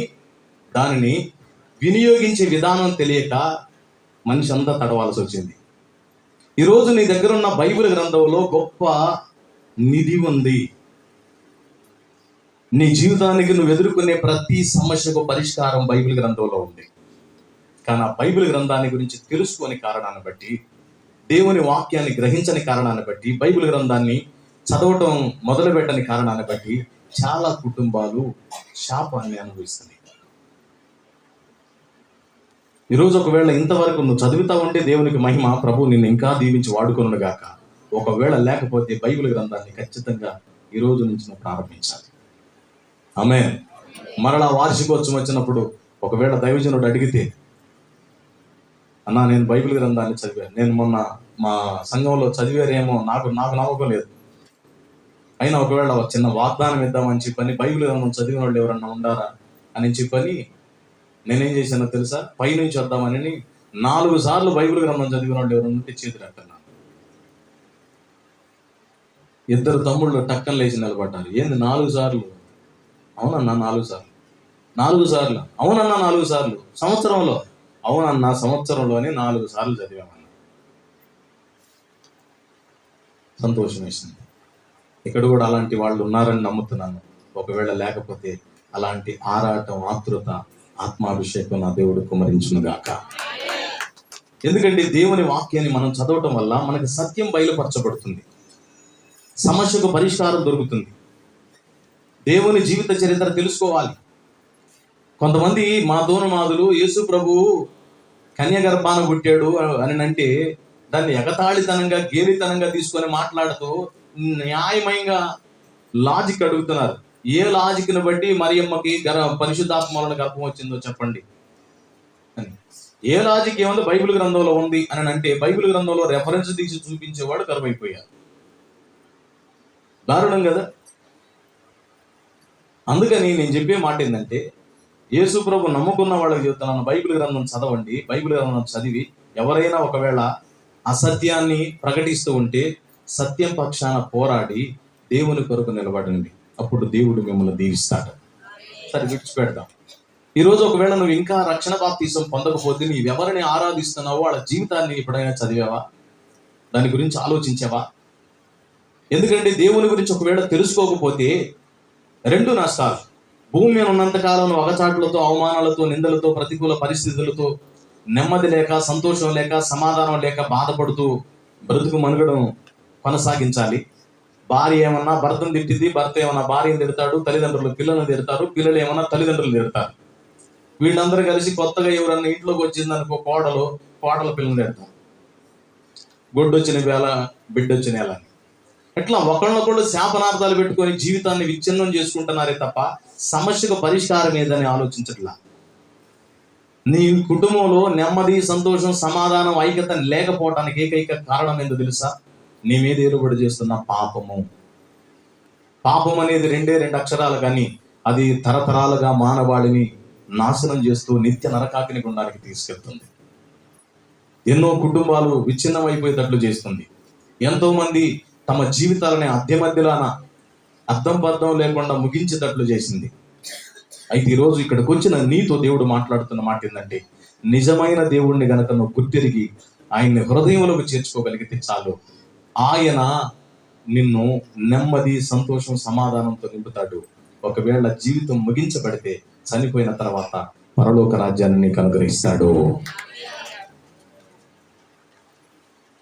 దానిని వినియోగించే విధానం తెలియక మనిషి అంతా తడవాల్సి వచ్చింది. ఈరోజు నీ దగ్గర ఉన్న బైబిల్ గ్రంథంలో గొప్ప నిధి ఉంది. నీ జీవితానికి నువ్వు ఎదుర్కొనే ప్రతి సమస్యకు పరిష్కారం బైబిల్ గ్రంథంలో ఉంది. కానీ ఆ బైబిల్ గ్రంథాన్ని గురించి తెలుసుకొని కారణాన్ని బట్టి, దేవుని వాక్యాన్ని గ్రహించని కారణాన్ని బట్టి, బైబిల్ గ్రంథాన్ని చదవటం మొదలుపెట్టని కారణాన్ని బట్టి చాలా కుటుంబాలు శాపాన్ని అనుభవిస్తున్నాయి. ఈరోజు ఒకవేళ ఇంతవరకు నువ్వు చదువుతా ఉంటే దేవునికి మహిమ, ప్రభు నిన్ను ఇంకా దీవించి వాడుకొనును గాక. ఒకవేళ లేకపోతే బైబిల్ గ్రంథాన్ని ఖచ్చితంగా ఈ రోజు నుంచి నువ్వు ప్రారంభించాలి. ఆమేన్. మరలా వార్షికోత్సవం వచ్చినప్పుడు ఒకవేళ దైవజనుడు అడిగితే, అన్నా నేను బైబిల్ గ్రంథాన్ని చదివాను, నేను మొన్న మా సంఘంలో చదివారేమో నాకు నమ్మకం లేదు, అయినా ఒకవేళ ఒక చిన్న వాగ్దానం ఇద్దామని చెప్పని బైబిల్ గ్రంథం చదివిన వాళ్ళు ఎవరన్నా ఉండారా అని చెప్పని నేనేం చేశానో తెలుసా? పైనుంచి వద్దామని 4 సార్లు బైబిల్ గ్రంథం చదివిన వాళ్ళు ఎవరన్నా ఉంటే చేతులు ఎత్తన్నాను. 2 తమ్ముళ్ళు టక్కన లేచి నిలబడ్డారు. ఏంది 4 సార్లు? అవునన్నా 4 సార్లు. 4 సార్లు? అవునన్నా 4 సార్లు. సంవత్సరంలో? అవునన్నా సంవత్సరంలోనే 4 సార్లు చదివామన్నా. సంతోషం వేసింది. ఇక్కడ కూడా అలాంటి వాళ్ళు ఉన్నారని నమ్ముతున్నాను. ఒకవేళ లేకపోతే అలాంటి ఆరాటం, ఆతృత, ఆత్మాభిషేకం నా దేవుడు కుమరించును గాక. ఎందుకంటే దేవుని వాక్యాన్ని మనం చదవటం వల్ల మనకి సత్యం బయలుపరచబడుతుంది, సమస్యకు పరిష్కారం దొరుకుతుంది, దేవుని జీవిత చరిత్ర తెలుసుకోవాలి. కొంతమంది మా దూనమాదులు యేసు ప్రభు కన్య గర్భాన పుట్టాడు అని అంటే దాన్ని ఎగతాళితనంగా, గేలితనంగా తీసుకొని మాట్లాడుతూ న్యాయమయంగా లాజిక్ అడుగుతున్నారు. ఏ లాజిక్ని బట్టి మరియమ్మకి పరిశుద్ధాత్మలను గర్భం వచ్చిందో చెప్పండి అని. ఏ లాజిక్ ఏముందో బైబిల్ గ్రంథంలో ఉంది అని అంటే బైబిల్ గ్రంథంలో రెఫరెన్స్ తీసి చూపించేవాడు కరువైపోయారు. దారుణం కదా. అందుకని నేను చెప్పే మాట ఏంటంటే, యేసు ప్రభు నమ్ముకున్న వాళ్ళకి చెప్తున్నాను, బైబిల్ గ్రంథం చదవండి. బైబిల్ గ్రంథం చదివి ఎవరైనా ఒకవేళ అసత్యాన్ని ప్రకటిస్తూ ఉంటే సత్యం పక్షాన పోరాడి దేవుని కొరకు నిలబడండి. అప్పుడు దేవుడు మిమ్మల్ని దీవిస్తాడు. సరే, విడిచిపెడదాం. ఈరోజు ఒకవేళ నువ్వు ఇంకా రక్షణ బాప్తిసం పొందకపోతే నీవెవరిని ఆరాధిస్తున్నావో వాళ్ళ జీవితాన్ని ఎప్పుడైనా చదివావా? దాని గురించి ఆలోచించావా? ఎందుకంటే దేవుని గురించి ఒకవేళ తెలుసుకోకపోతే 2 నష్టాలు. భూమి మీద ఉన్నంతకాలం నువ్వు అగచాట్లతో, అవమానాలతో, నిందలతో, ప్రతికూల పరిస్థితులతో, నెమ్మది లేక, సంతోషం లేక, సమాధానం లేక బాధపడుతూ బ్రతుకు మనుగడం కొనసాగించాలి. భార్య ఏమన్నా భర్తను తిట్టింది, భర్త ఏమన్నా భార్యను తిడతాడు, తల్లిదండ్రులు పిల్లలను తిడతారు, పిల్లలు ఏమన్నా తల్లిదండ్రులు తిడతారు. వీళ్ళందరూ కలిసి కొత్తగా ఎవరన్నా ఇంట్లోకి వచ్చిందనుకో కోడల పిల్లలు తిడతారు. గొడ్డొచ్చిన వేళ బిడ్డొచ్చిన వేళ అని. ఎట్లా ఒకళ్ళొకళ్ళు శాపనార్థాలు పెట్టుకొని జీవితాన్ని విచ్ఛిన్నం చేసుకుంటున్నారే తప్ప సమస్యకు పరిష్కారం ఏదని ఆలోచించట్లా. నీ కుటుంబంలో నెమ్మది, సంతోషం, సమాధానం, ఐక్యత లేకపోవటానికి ఏకైక కారణం ఏందో తెలుసా? నీ మీద ఏలుబడి చేస్తున్న పాపము. పాపం అనేది 2 అక్షరాలు, కానీ అది తరతరాలుగా మానవాళిని నాశనం చేస్తూ నిత్య నరకాగ్ని గుండానికి తీసుకెళ్తుంది. ఎన్నో కుటుంబాలు విచ్ఛిన్నం అయిపోయేటట్లు చేస్తుంది. ఎంతో మంది తమ జీవితాలని మధ్యలోన అర్థం పర్థం లేకుండా ముగించేటట్లు చేసింది. అయితే ఈరోజు ఇక్కడికి వచ్చిన నీతో దేవుడు మాట్లాడుతున్న మాట ఏంటంటే, నిజమైన దేవుణ్ణి గనక నువ్వు గుర్తిరిగి ఆయన్ని హృదయంలోకి చేర్చుకోగలిగితే చాలు, ఆయన నిన్ను నెమ్మది, సంతోషం, సమాధానంతో నింపుతాడు. ఒకవేళ జీవితం ముగించబడితే చనిపోయిన తర్వాత పరలోక రాజ్యాన్ని నీకు అనుగ్రహిస్తాడు.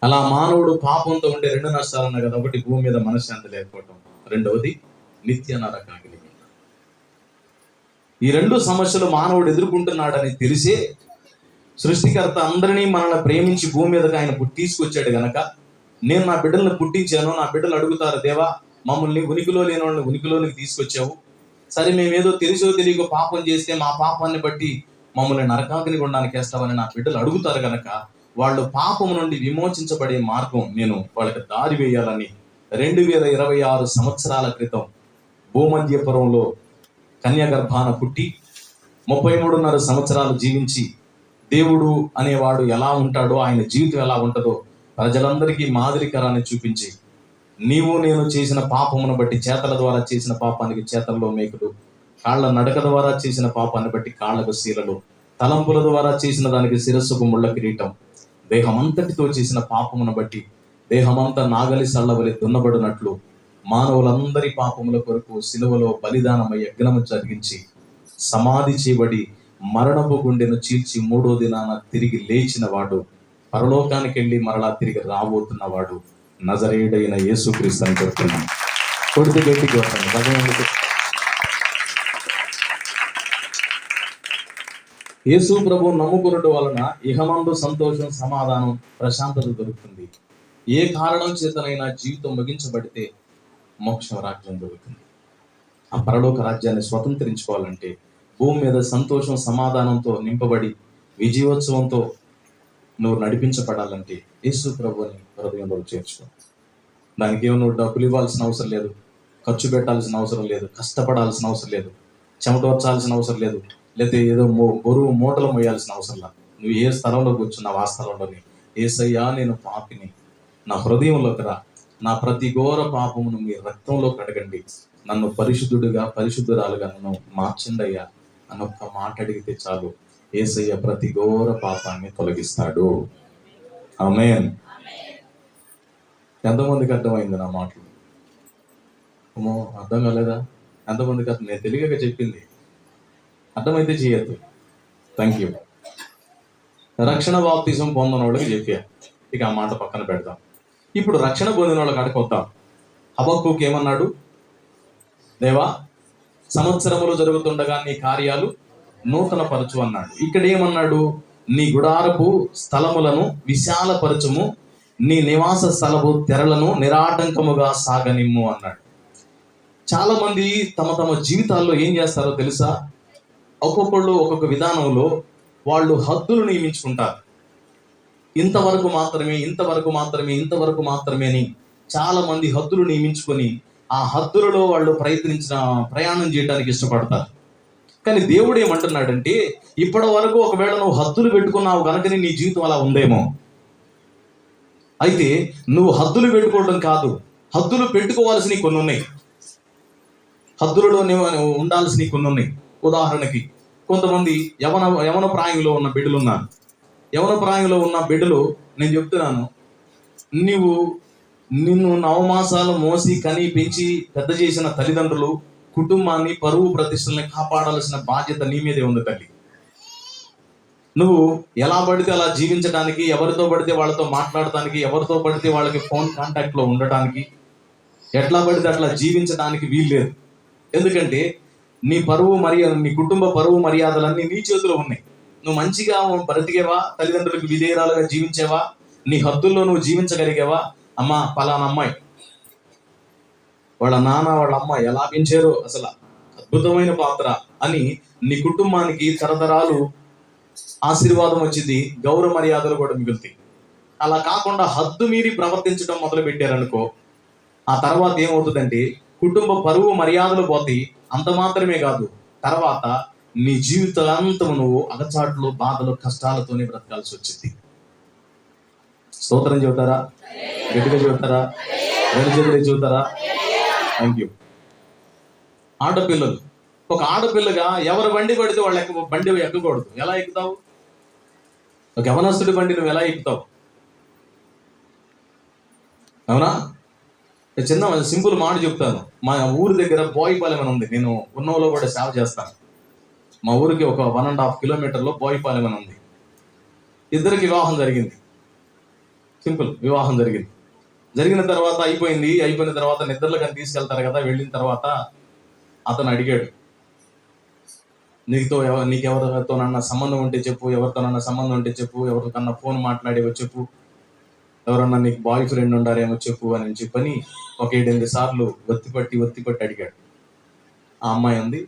అలా మానవుడు పాపంతో ఉండే 2 నష్టాలు ఉన్నాయి కదా. ఒకటి, భూమి మీద మనశ్శాంతి లేకపోవటం. రెండవది, నిత్య నరకాగ్ని. ఈ 2 సమస్యలు మానవుడు ఎదుర్కొంటున్నాడని తెలిసే సృష్టికర్త అందరినీ మనల్ని ప్రేమించి భూమి మీదకి ఆయన తీసుకొచ్చాడు గనక, నేను నా బిడ్డలను పుట్టించాను, నా బిడ్డలు అడుగుతారు, దేవా మమ్మల్ని ఉనికిలో లేని వాళ్ళని ఉనికిలోనికి తీసుకొచ్చావు, సరే మేమేదో తెలిసో తెలియకో పాపం చేస్తే మా పాపాన్ని బట్టి మమ్మల్ని నరకాగ్ని గుండానికి వేస్తావని నా బిడ్డలు అడుగుతారు గనక వాళ్ళు పాపము నుండి విమోచించబడే మార్గం నేను వాళ్ళకి దారి వేయాలని 2026 సంవత్సరాల క్రితం భూమధ్యపురంలో కన్యాగర్భాన పుట్టి 33.5 సంవత్సరాలు జీవించి దేవుడు అనేవాడు ఎలా ఉంటాడో, ఆయన జీవితం ఎలా ఉంటుందో ప్రజలందరికీ మాదిరికరాన్ని చూపించి, నీవు నేను చేసిన పాపమును బట్టి చేతల ద్వారా చేసిన పాపానికి చేతల్లో మేకులు, కాళ్ళ నడక ద్వారా చేసిన పాపాన్ని బట్టి కాళ్ళకు శీలలు, తలంపుల ద్వారా చేసిన దానికి శిరస్సుకు ముళ్ళ కిరీటం, దేహమంతటితో చేసిన పాపమును బట్టి దేహమంతా నాగలి సళ్ళవలి దున్నబడినట్లు మానవులందరి పాపముల కొరకు సిలువలో బలిదానమై యజ్ఞము జరిగించి సమాధి చేయబడి మరణపు గుండెను చీల్చి 3వ దినాన తిరిగి లేచిన వాడు, పరలోకానికి వెళ్ళి మరలా తిరిగి రాబోతున్నవాడు నజరేయుడైన యేసుక్రీస్తు అని చెప్తున్నాను. కొడుకు గట్టికి వస్తాను. యేసు ప్రభు నమ్ముకున్నట్టు వలన ఇహమందు సంతోషం, సమాధానం, ప్రశాంతత దొరుకుతుంది. ఏ కారణం చేతనైనా జీవితం ముగించబడితే మోక్ష రాజ్యం దొరుకుతుంది. ఆ పరలోక రాజ్యాన్ని స్వతంత్రించుకోవాలంటే, భూమి మీద సంతోషం, సమాధానంతో నింపబడి విజయోత్సవంతో నువ్వు నడిపించబడాలంటే యేసు ప్రభుని హృదయంలో చేర్చుకో. దానికి ఏమో నువ్వు డబ్బులు ఇవ్వాల్సిన అవసరం లేదు, ఖర్చు పెట్టాల్సిన అవసరం లేదు, కష్టపడాల్సిన అవసరం లేదు, చెమటోర్చాల్సిన అవసరం లేదు, లేకపోతే ఏదో బరువు మూటలు మోయాల్సిన అవసరం లేదు. నువ్వు ఏ స్థలంలో కూర్చున్నావు ఆ స్థలంలోని యేసయ్యా నేను పాపిని, నా హృదయంలోకి రా, నా ప్రతి ఘోర పాపమును మీ రక్తంలో కడగండి, నన్ను పరిశుద్ధుడిగా పరిశుద్ధురాలుగా నన్ను మార్చండయ్యా అన్నొక్క మాట అడిగితే చాలు, యేసయ్య ప్రతి ఘోర పాపాన్ని తొలగిస్తాడు. ఆమేన్. ఎంతమందికి అర్థమైంది నా మాటలు? అమ్మో అర్థం కాలేదా? ఎంతమందికి అర్థం? నేను తెలియక చెప్పింది అర్థమైతే చేయొద్దు. Thank you. రక్షణ బాప్తిజం పొందిన వాళ్ళకి చెప్పా, ఇక ఆ మాట పక్కన పెడదాం. ఇప్పుడు రక్షణ పొందిన వాళ్ళకి అడుకొద్దాం. హబక్కూకు ఏమన్నాడు? దేవా, సంవత్సరములు జరుగుతుండగా నీ కార్యాలు నూతన పరచు అన్నాడు. ఇక్కడ ఏమన్నాడు? నీ గుడారపు స్థలములను విశాలపరచుము, నీ నివాస స్థలపు తెరలను నిరాటంకముగా సాగనిమ్ము అన్నాడు. చాలా మంది తమ తమ జీవితాల్లో ఏం చేస్తారో తెలుసా? ఒక్కొక్కళ్ళు ఒక్కొక్క విధానంలో వాళ్ళు హద్దులు నియమించుకుంటారు. ఇంతవరకు మాత్రమే, ఇంతవరకు మాత్రమే, ఇంతవరకు మాత్రమే అని చాలా మంది హద్దులు నియమించుకొని ఆ హద్దులలో వాళ్ళు ప్రయాణం చేయడానికి ఇష్టపడతారు. కానీ దేవుడు ఏమంటున్నాడంటే, ఇప్పటి వరకు ఒకవేళ నువ్వు హద్దులు పెట్టుకున్నావు కనుకని నీ జీవితం అలా ఉందేమో. అయితే నువ్వు హద్దులు పెట్టుకోవడం కాదు, హద్దులు పెట్టుకోవాల్సినవి కొన్ని ఉన్నాయి, హద్దులలో ఉండాల్సినవి కొన్ని ఉన్నాయి. ఉదాహరణకి కొంతమంది యవన ప్రాయంలో ఉన్న బిడ్డలు ఉన్నారు. యవన ప్రాయంలో ఉన్న బిడ్డలు, నేను చెప్తున్నాను, నిన్ను 9 మాసాలు మోసి కని పెంచి పెద్ద చేసిన తల్లిదండ్రులు, కుటుంబాన్ని, పరువు ప్రతిష్టల్ని కాపాడాల్సిన బాధ్యత నీ మీదే ఉంది తల్లి. నువ్వు ఎలా పడితే అలా జీవించడానికి, ఎవరితో పడితే వాళ్ళతో మాట్లాడటానికి, ఎవరితో పడితే వాళ్ళకి ఫోన్ కాంటాక్ట్లో ఉండటానికి, ఎట్లా పడితే అట్లా జీవించడానికి వీల్లేదు. ఎందుకంటే నీ పరువు మర్యాద, నీ కుటుంబ పరువు మర్యాదలన్నీ నీ చేతిలో ఉన్నాయి. నువ్వు మంచిగా బ్రతికేవా, తల్లిదండ్రులకు విధేయురాలుగా జీవించేవా, నీ హద్దుల్లో నువ్వు జీవించగలిగేవా? అమ్మ పలానా అమ్మాయి, వాళ్ళ నాన్న వాళ్ళ అమ్మ ఎలా పెంచారో అసలు అద్భుతమైన పాత్ర అని నీ కుటుంబానికి తరతరాలు ఆశీర్వాదం వచ్చింది, గౌరవ మర్యాదలు కూడా మిగులుతాయి. అలా కాకుండా హద్దు మీరి ప్రవర్తించడం మొదలు పెట్టారనుకో, ఆ తర్వాత ఏమవుతుందంటే కుటుంబ పరువు మర్యాదలు పోతాయి. అంత మాత్రమే కాదు, తర్వాత నీ జీవితాంతము నువ్వు అగచాట్లు, బాధలు, కష్టాలతోనే బ్రతకాల్సి వచ్చింది. స్తోత్రం చెబుతారా? గట్టిగా చెబుతారా? రెండు చేతులే చెబుతారా? Thank you. ఆడపిల్లలు, ఒక ఆడపిల్లగా ఎవరు బండి పడితే వాళ్ళు బండి ఎక్కకూడదు. ఎలా ఎక్కుతావు? ఒక యవనస్తుడి బండి నువ్వు ఎలా ఎక్కుతావు? అవునా? చిన్న సింపుల్ మాట చెప్తాను. మా ఊరి దగ్గర బోయిపాలెం అని ఉంది. నేను ఉన్నోలో కూడా సేవ చేస్తాను. మా ఊరికి ఒక 1.5 కిలోమీటర్లో బోయిపాలెం అని ఉంది. ఇద్దరికి వివాహం జరిగింది. సింపుల్ వివాహం జరిగింది. జరిగిన తర్వాత అయిపోయిన తర్వాత నిద్రలకు అని తీసుకెళ్తారు కదా. వెళ్ళిన తర్వాత అతను అడిగాడు, నీకెవరితోనన్నా సంబంధం ఉంటే చెప్పు, ఎవరితోనన్నా సంబంధం ఉంటే చెప్పు, ఎవరికన్నా ఫోన్ మాట్లాడేవో చెప్పు, ఎవరన్నా నీకు బాయ్ ఫ్రెండ్ ఉండారేమో చెప్పు అని చెప్పని ఒక 7-8 సార్లు ఒత్తిపట్టి అడిగాడు. ఆ అమ్మాయి ఉంది,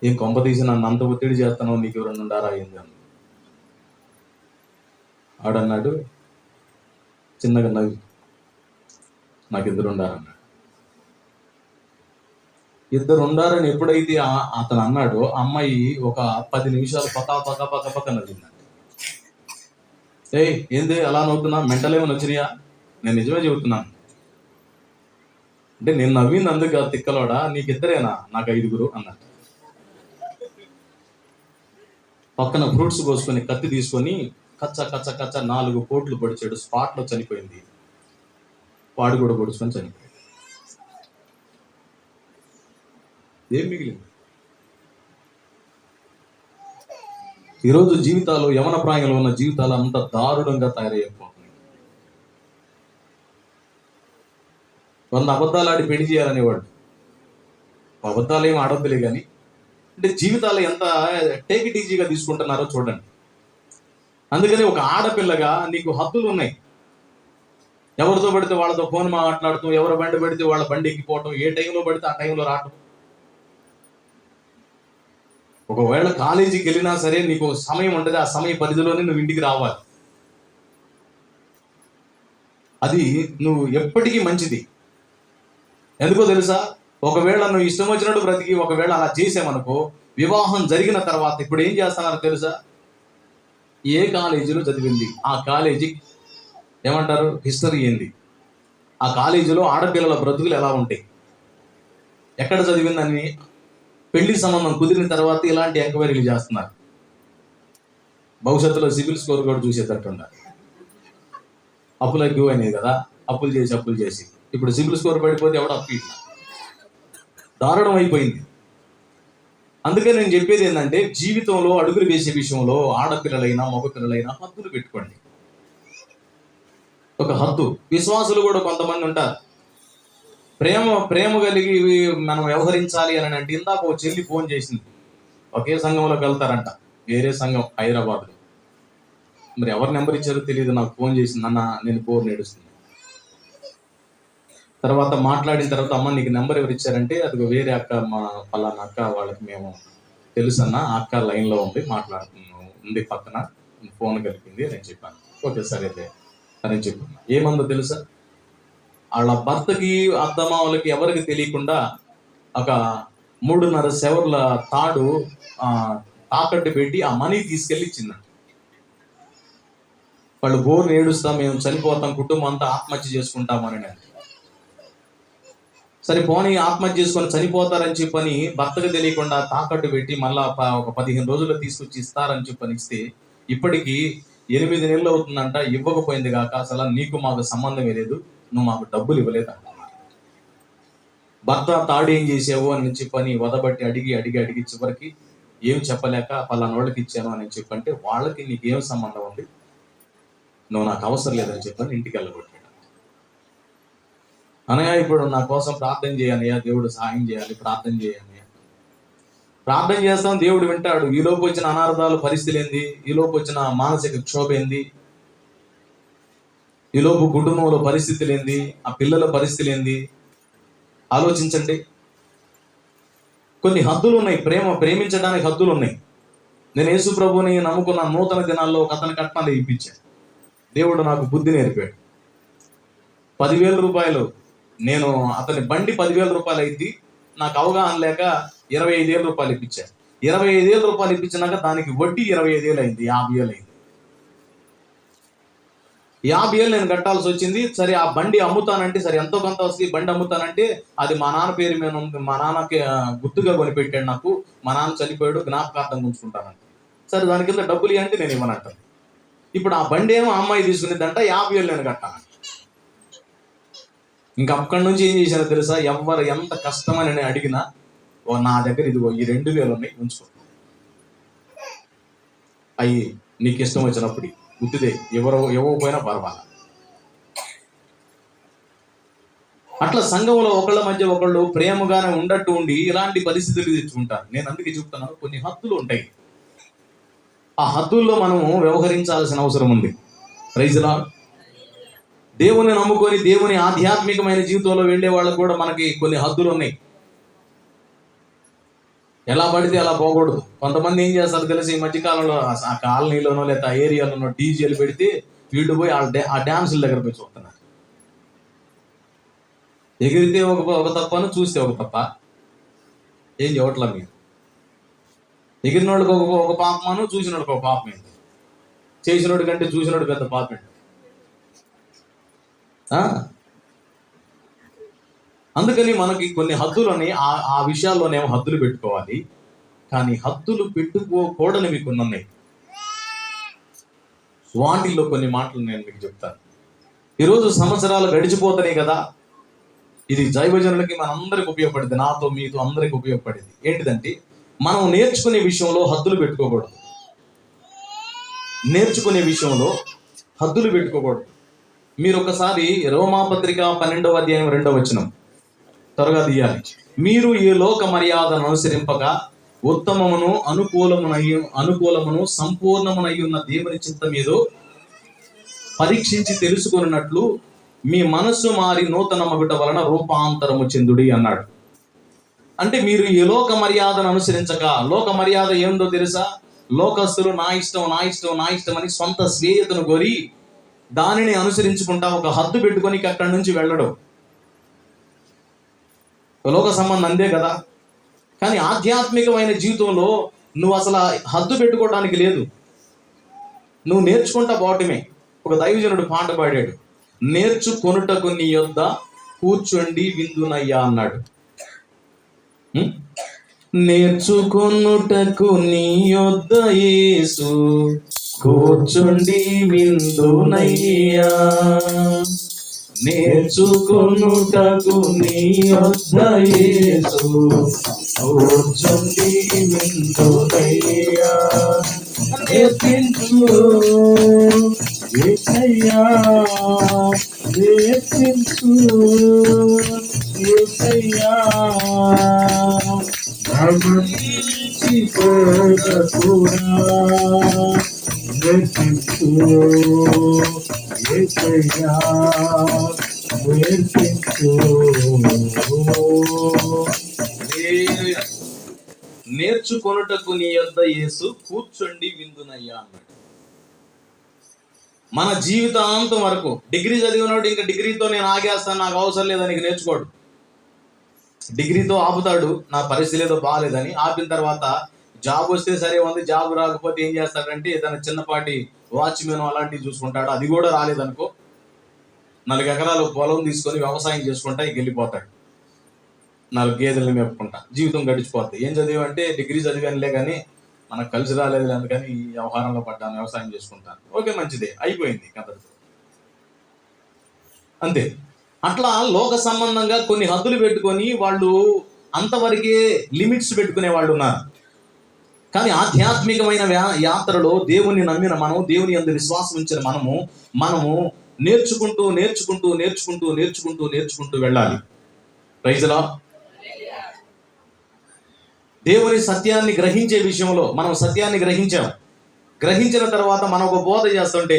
ఏం కొంప తీసి నన్ను అంత ఒత్తిడి చేస్తానో, నీకు ఎవరన్నా ఉండారా ఏంది అని ఆడన్నాడు. చిన్నగా నవ్వి, నాకు ఇద్దరు ఉండారన్నాడు. ఇద్దరు ఉండారని ఎప్పుడైతే అతను అన్నాడో, అమ్మాయి ఒక 10 నిమిషాలు పక్క నవ్విందండి. ఏయ్ ఏంది అలా నవ్వుతున్నా, మెంటల్ ఏమైనా వచ్చినాయా? నేను నిజమే చెబుతున్నాను. అంటే నేను నవ్వింది అందుకు కాదు, తిక్కలోడా నీకు ఇద్దరేనా, నాకు 5గురు అన్నాడు. పక్కన ఫ్రూట్స్ కోసుకొని కత్తి తీసుకొని కచ్చ 4 పోట్లు పొడిచాడు. స్పాట్లో చనిపోయింది. వాడు కూడా పొడుచుకొని చనిపోయాడు. ఏం మిగిలింది? ఈరోజు జీవితాలు, యవన ప్రాయంలో ఉన్న జీవితాలు అంత దారుణంగా తయారైపోతున్నాయి. 100 అబద్ధాలు ఆడి పెళ్లి చేయాలనేవాడు. అబద్ధాలు ఏమి ఆడొద్దులే కానీ, అంటే జీవితాలు ఎంత టేక్ ఇట్ ఈజీగా తీసుకుంటున్నారో చూడండి. అందుకని ఒక ఆడపిల్లగా నీకు హద్దులు ఉన్నాయి. ఎవరితో పడితే వాళ్ళతో ఫోన్ మాట్లాడుతూ, ఎవరు బండి పడితే వాళ్ళ బండి ఎక్కిపోవటం, ఏ టైంలో పడితే ఆ టైంలో రావటం. ఒకవేళ కాలేజీకి వెళ్ళినా సరే నీకు సమయం ఉంటుంది, ఆ సమయ పరిధిలోనే నువ్వు ఇంటికి రావాలి. అది నువ్వు ఎప్పటికీ మంచిది. ఎందుకో తెలుసా? ఒకవేళ నువ్వు ఇష్టం వచ్చినట్టు బ్రతికి ఒకవేళ అలా చేసామనుకో, వివాహం జరిగిన తర్వాత ఇప్పుడు ఏం చేస్తున్నారో తెలుసా? ఏ కాలేజీలో చదివింది, ఆ కాలేజీ ఏమంటారు, హిస్టరీ ఏంది, ఆ కాలేజీలో ఆడపిల్లల బ్రతుకులు ఎలా ఉంటాయి, ఎక్కడ చదివిందని పెళ్లి సంబంధం కుదిరిన తర్వాత ఇలాంటి ఎంక్వైరీలు చేస్తున్నారు. భవిష్యత్తులో సిబిల్ స్కోర్ కూడా చూసేటట్టుండాలి. అప్పులు ఎక్కువ అయినాయి కదా, అప్పులు చేసి ఇప్పుడు సిబిల్ స్కోర్ పడిపోతే ఎవడ అప్పు ఇట్లా దారుణం అయిపోయింది. అందుకే నేను చెప్పేది ఏంటంటే, జీవితంలో అడుగులు వేసే విషయంలో ఆడపిల్లలైనా మగపిల్లలైనా హద్దులు పెట్టుకోండి. ఒక హద్దు. విశ్వాసులు కూడా కొంతమంది ఉంటారు, ప్రేమ కలిగి మనం వ్యవహరించాలి అని అంటే. ఇందాక ఒక చెల్లి ఫోన్ చేసింది, ఒకే సంఘంలోకి వెళ్తారంట, వేరే సంఘం హైదరాబాద్లో. మరి ఎవరు నెంబర్ ఇచ్చారో తెలియదు, నాకు ఫోన్ చేసింది, అన్న నేను ఫోన్ నేడుస్తుంది. తర్వాత మాట్లాడిన తర్వాత, అమ్మ నీకు నెంబర్ ఎవరు ఇచ్చారంటే, అది వేరే అక్క, మా పలానా అక్క, వాళ్ళకి మేము తెలుసన్న, ఆ అక్క లైన్లో ఉంది, మాట్లాడుతున్నాను, ఉంది పక్కన, ఫోన్ కలిపింది అని చెప్పాను. ఓకే సరేలే అని చెప్పాను. ఏమందో తెలుసా? వాళ్ళ భర్తకి, అత్తమామలకి ఎవరికి తెలియకుండా ఒక 3.5 సెవర్ల తాడు తాకట్టు పెట్టి ఆ మనీ తీసుకెళ్ళి ఇచ్చిందంట. వాళ్ళు బోర్ని ఏడుస్తాం, మేము చనిపోతాం, కుటుంబం అంతా ఆత్మహత్య చేసుకుంటామని. సరే పోనీ ఆత్మహత్య చేసుకొని చనిపోతారని చెప్పని భర్తకు తెలియకుండా తాకట్టు పెట్టి మళ్ళా ఒక 15 రోజుల్లో తీసుకొచ్చి ఇస్తారని చెప్పని ఇస్తే, ఇప్పటికీ 8 నెలలు అవుతుందంట. ఇవ్వకపోయింది కాక అసలు నీకు మాకు సంబంధమే లేదు, నువ్వు మాకు డబ్బులు ఇవ్వలేదు. భర్త తాడు ఏం చేసావు అని చెప్పని వదబట్టి అడిగి చివరికి ఏం చెప్పలేక పలానా వాళ్ళకి ఇచ్చాను అని చెప్పంటే, వాళ్ళకి నీకేం సంబంధం ఉంది, నువ్వు నాకు అవసరం లేదని చెప్పని ఇంటికి వెళ్ళగొట్టాడు. అనగా ఇప్పుడు నా కోసం ప్రార్థన చేయాలయ్యా, దేవుడు సహాయం చేయాలి, ప్రార్థన చేయాలి. ప్రార్థన చేస్తాం, దేవుడు వింటాడు. ఈలోపు వచ్చిన అనార్థాలు పరిస్థితులు ఏంది, ఈలోపు వచ్చిన మానసిక క్షోభ ఏంది, ఈలోపు కుటుంబంలో పరిస్థితులు ఏంది, ఆ పిల్లల పరిస్థితులు ఏంది ఆలోచించండి. కొన్ని హద్దులు ఉన్నాయి. ప్రేమించడానికి హద్దులు ఉన్నాయి. నేను యేసు ప్రభుని నమ్ముకున్న నూతన దినాల్లో ఒక అతని కట్నాలు ఇప్పించాను. దేవుడు నాకు బుద్ధి నేర్పాడు. 10,000 రూపాయలు, నేను అతని బండి 10,000 రూపాయలు అయింది, నాకు అవగాహన లేక 25,000 రూపాయలు ఇప్పించాను. 25,000 రూపాయలు ఇప్పించినాక దానికి వడ్డీ 25,000 అయింది, 50,000 అయింది. 50,000 నేను కట్టాల్సి వచ్చింది. సరే ఆ బండి అమ్ముతానంటే, సరే ఎంతో కొంత వస్తుంది, బండి అమ్ముతానంటే అది మా నాన్న పేరు మీద ఉంది, మా నాన్నకి గుర్తుగా కొనిపెట్టాడు, నాకు మా నాన్న చనిపోయాడు, జ్ఞాపకార్థం ఉంచుకుంటానంట. సరే దాని కింద డబ్బులు ఇవ్వంటే నేను ఇవ్వనంటాను. ఇప్పుడు ఆ బండి ఏమో అమ్మాయి తీసుకునేదంట, 50,000 నేను కట్టాను. ఇంకా అక్కడి నుంచి ఏం చేశానో తెలుసా? ఎవరు ఎంత కష్టమని నేను అడిగినా, నా దగ్గర ఇదిగో ఈ 2,000 ఉన్నాయి, ఉంచుకో, అయ్యి నీకు ఇష్టం వచ్చినప్పుడు గుర్తుదే, ఇవ్వకపోయినా పర్వాలేదు. అట్లా సంఘంలో ఒకళ్ళ మధ్య ఒకళ్ళు ప్రేమగానే ఉండట్టు ఉండి ఇలాంటి పరిస్థితులు తెచ్చుకుంటారు. నేను అందుకే చెప్తున్నాను, కొన్ని హద్దులు ఉంటాయి. ఆ హద్దుల్లో మనము వ్యవహరించాల్సిన అవసరం ఉంది. Praise lord. దేవుని నమ్ముకొని దేవుని ఆధ్యాత్మికమైన జీవితంలో వెళ్ళే వాళ్ళకు కూడా మనకి కొన్ని హద్దులు ఉన్నాయి. ఎలా పడితే అలా పోకూడదు. కొంతమంది ఏం చేస్తారు తెలిసి ఈ మధ్యకాలంలో ఆ కాలనీలోనో లేదా ఆ ఏరియాలోనో డీజేలు పెడితే వీళ్ళు పోయి ఆ డ్యాన్సుల దగ్గర పోయి చూస్తున్నారు. ఎగిరితే ఒక తప్పను, చూస్తే ఒక తప్ప. ఏం చెప్పట్లా మీరు? ఎగిరిన వాళ్ళకి ఒక పాపమాను, చూసిన వాడికి ఒక పాపమేంటి? చేసినోడి కంటే చూసినోడు పెద్ద పాపేంటి? అందుకని మనకి కొన్ని హద్దులని ఆ విషయాల్లోనేమో హద్దులు పెట్టుకోవాలి. కానీ హద్దులు పెట్టుకోకూడనివి కొన్ని ఉన్నాయి. వాటిల్లో కొన్ని మాటలు నేను మీకు చెప్తాను. ఈరోజు సంవత్సరాలు గడిచిపోతున్నాయి కదా, ఇది దైవజనులకి మనందరికి ఉపయోగపడింది, నాతో మీతో అందరికి ఉపయోగపడింది. ఏంటిదంటే, మనం నేర్చుకునే విషయంలో హద్దులు పెట్టుకోకూడదు. నేర్చుకునే విషయంలో హద్దులు పెట్టుకోకూడదు. మీరు ఒకసారి రోమాపత్రిక 12వ అధ్యాయం 2వ వచనం త్వరగా తీయాలి. మీరు ఈ లోక మర్యాదను అనుసరింపక ఉత్తమమును అనుకూలమును సంపూర్ణమునై ఉన్న దేవుని చింత మీద పరీక్షించి తెలుసుకున్నట్లు మీ మనస్సు మారి నూతన మగుట వలన రూపాంతరము చెందుడి అన్నాడు. అంటే మీరు ఈ లోక మర్యాదను అనుసరించక, లోక మర్యాద ఏందో తెలుసా? లోకస్తులు నా ఇష్టం నా ఇష్టం నా ఇష్టం అని సొంత స్వేయతను కోరి దానిని అనుసరించుకుంటా ఒక హద్దు పెట్టుకొని అక్కడి నుంచి వెళ్ళడం లోక సంబంధం అందే కదా. కానీ ఆధ్యాత్మికమైన జీవితంలో నువ్వు అసలు హద్దు పెట్టుకోవడానికి లేదు, నువ్వు నేర్చుకుంటా పోవటమే. ఒక దైవజనుడు పాట పాడాడు, నేర్చుకొనుటకు నీ యొద్ద కూర్చోండి విందునయ్యా అన్నాడు. నేర్చుకొనుటకు నీ యొద్ద యేసు కూర్చోండి విందునయ్యా, నేర్చుకొనుటకు నీ యొద్ద యేసు కూర్చోండి విందునయ్యా, నేర్పించు యేసయ్యా, నేర్పించు యేసయ్యా, గమనించిపోదకురా, నేర్పించు యేసయ్యా, నేర్పించు. నేర్చుకొనుటకు నీ యొద్ద యేసు కూర్చోండి విందునయ్యా అన్నాడు. మన జీవితాంతం వరకు డిగ్రీ చదివినోడు ఇంకా డిగ్రీతో నేను ఆగేస్తాను, నాకు అవసరం లేదని నేర్చుకోడు. డిగ్రీతో ఆపుతాడు, నా పరిస్థితి ఏదో బాగాలేదని. ఆపిన తర్వాత జాబ్ వస్తే సరే ఉంది, జాబ్ రాకపోతే ఏం చేస్తాడంటే ఏదైనా చిన్నపాటి వాచ్మెన్ అలాంటివి చూసుకుంటాడు. అది కూడా రాలేదనుకో, 4 ఎకరాలు పొలం తీసుకొని వ్యవసాయం చేసుకుంటా ఇక వెళ్ళిపోతాడు. 4 గేదెలను మేపుకుంటా జీవితం గడిచిపోతాయి. ఏం చదివంటే డిగ్రీ చదివానులే కానీ మనకు కలిసి రాలేదు, అందుకని ఈ వ్యవహారంలో పడ్డాను, వ్యవసాయం చేసుకుంటాను. ఓకే, మంచిదే, అయిపోయింది కథ అంతే. అట్లా లోక సంబంధంగా కొన్ని హద్దులు పెట్టుకొని వాళ్ళు అంతవరకే లిమిట్స్ పెట్టుకునే వాళ్ళు ఉన్నారు. కానీ ఆధ్యాత్మికమైన యాత్రలో దేవుని నమ్మిన మనం, దేవుని యందు విశ్వాసం ఉంచిన మనము నేర్చుకుంటూ నేర్చుకుంటూ నేర్చుకుంటూ నేర్చుకుంటూ నేర్చుకుంటూ వెళ్ళాలి. Praise lord. దేవుని సత్యాన్ని గ్రహించే విషయంలో మనం సత్యాన్ని గ్రహించిన తర్వాత మనం ఒక బోధ చేస్తుంటే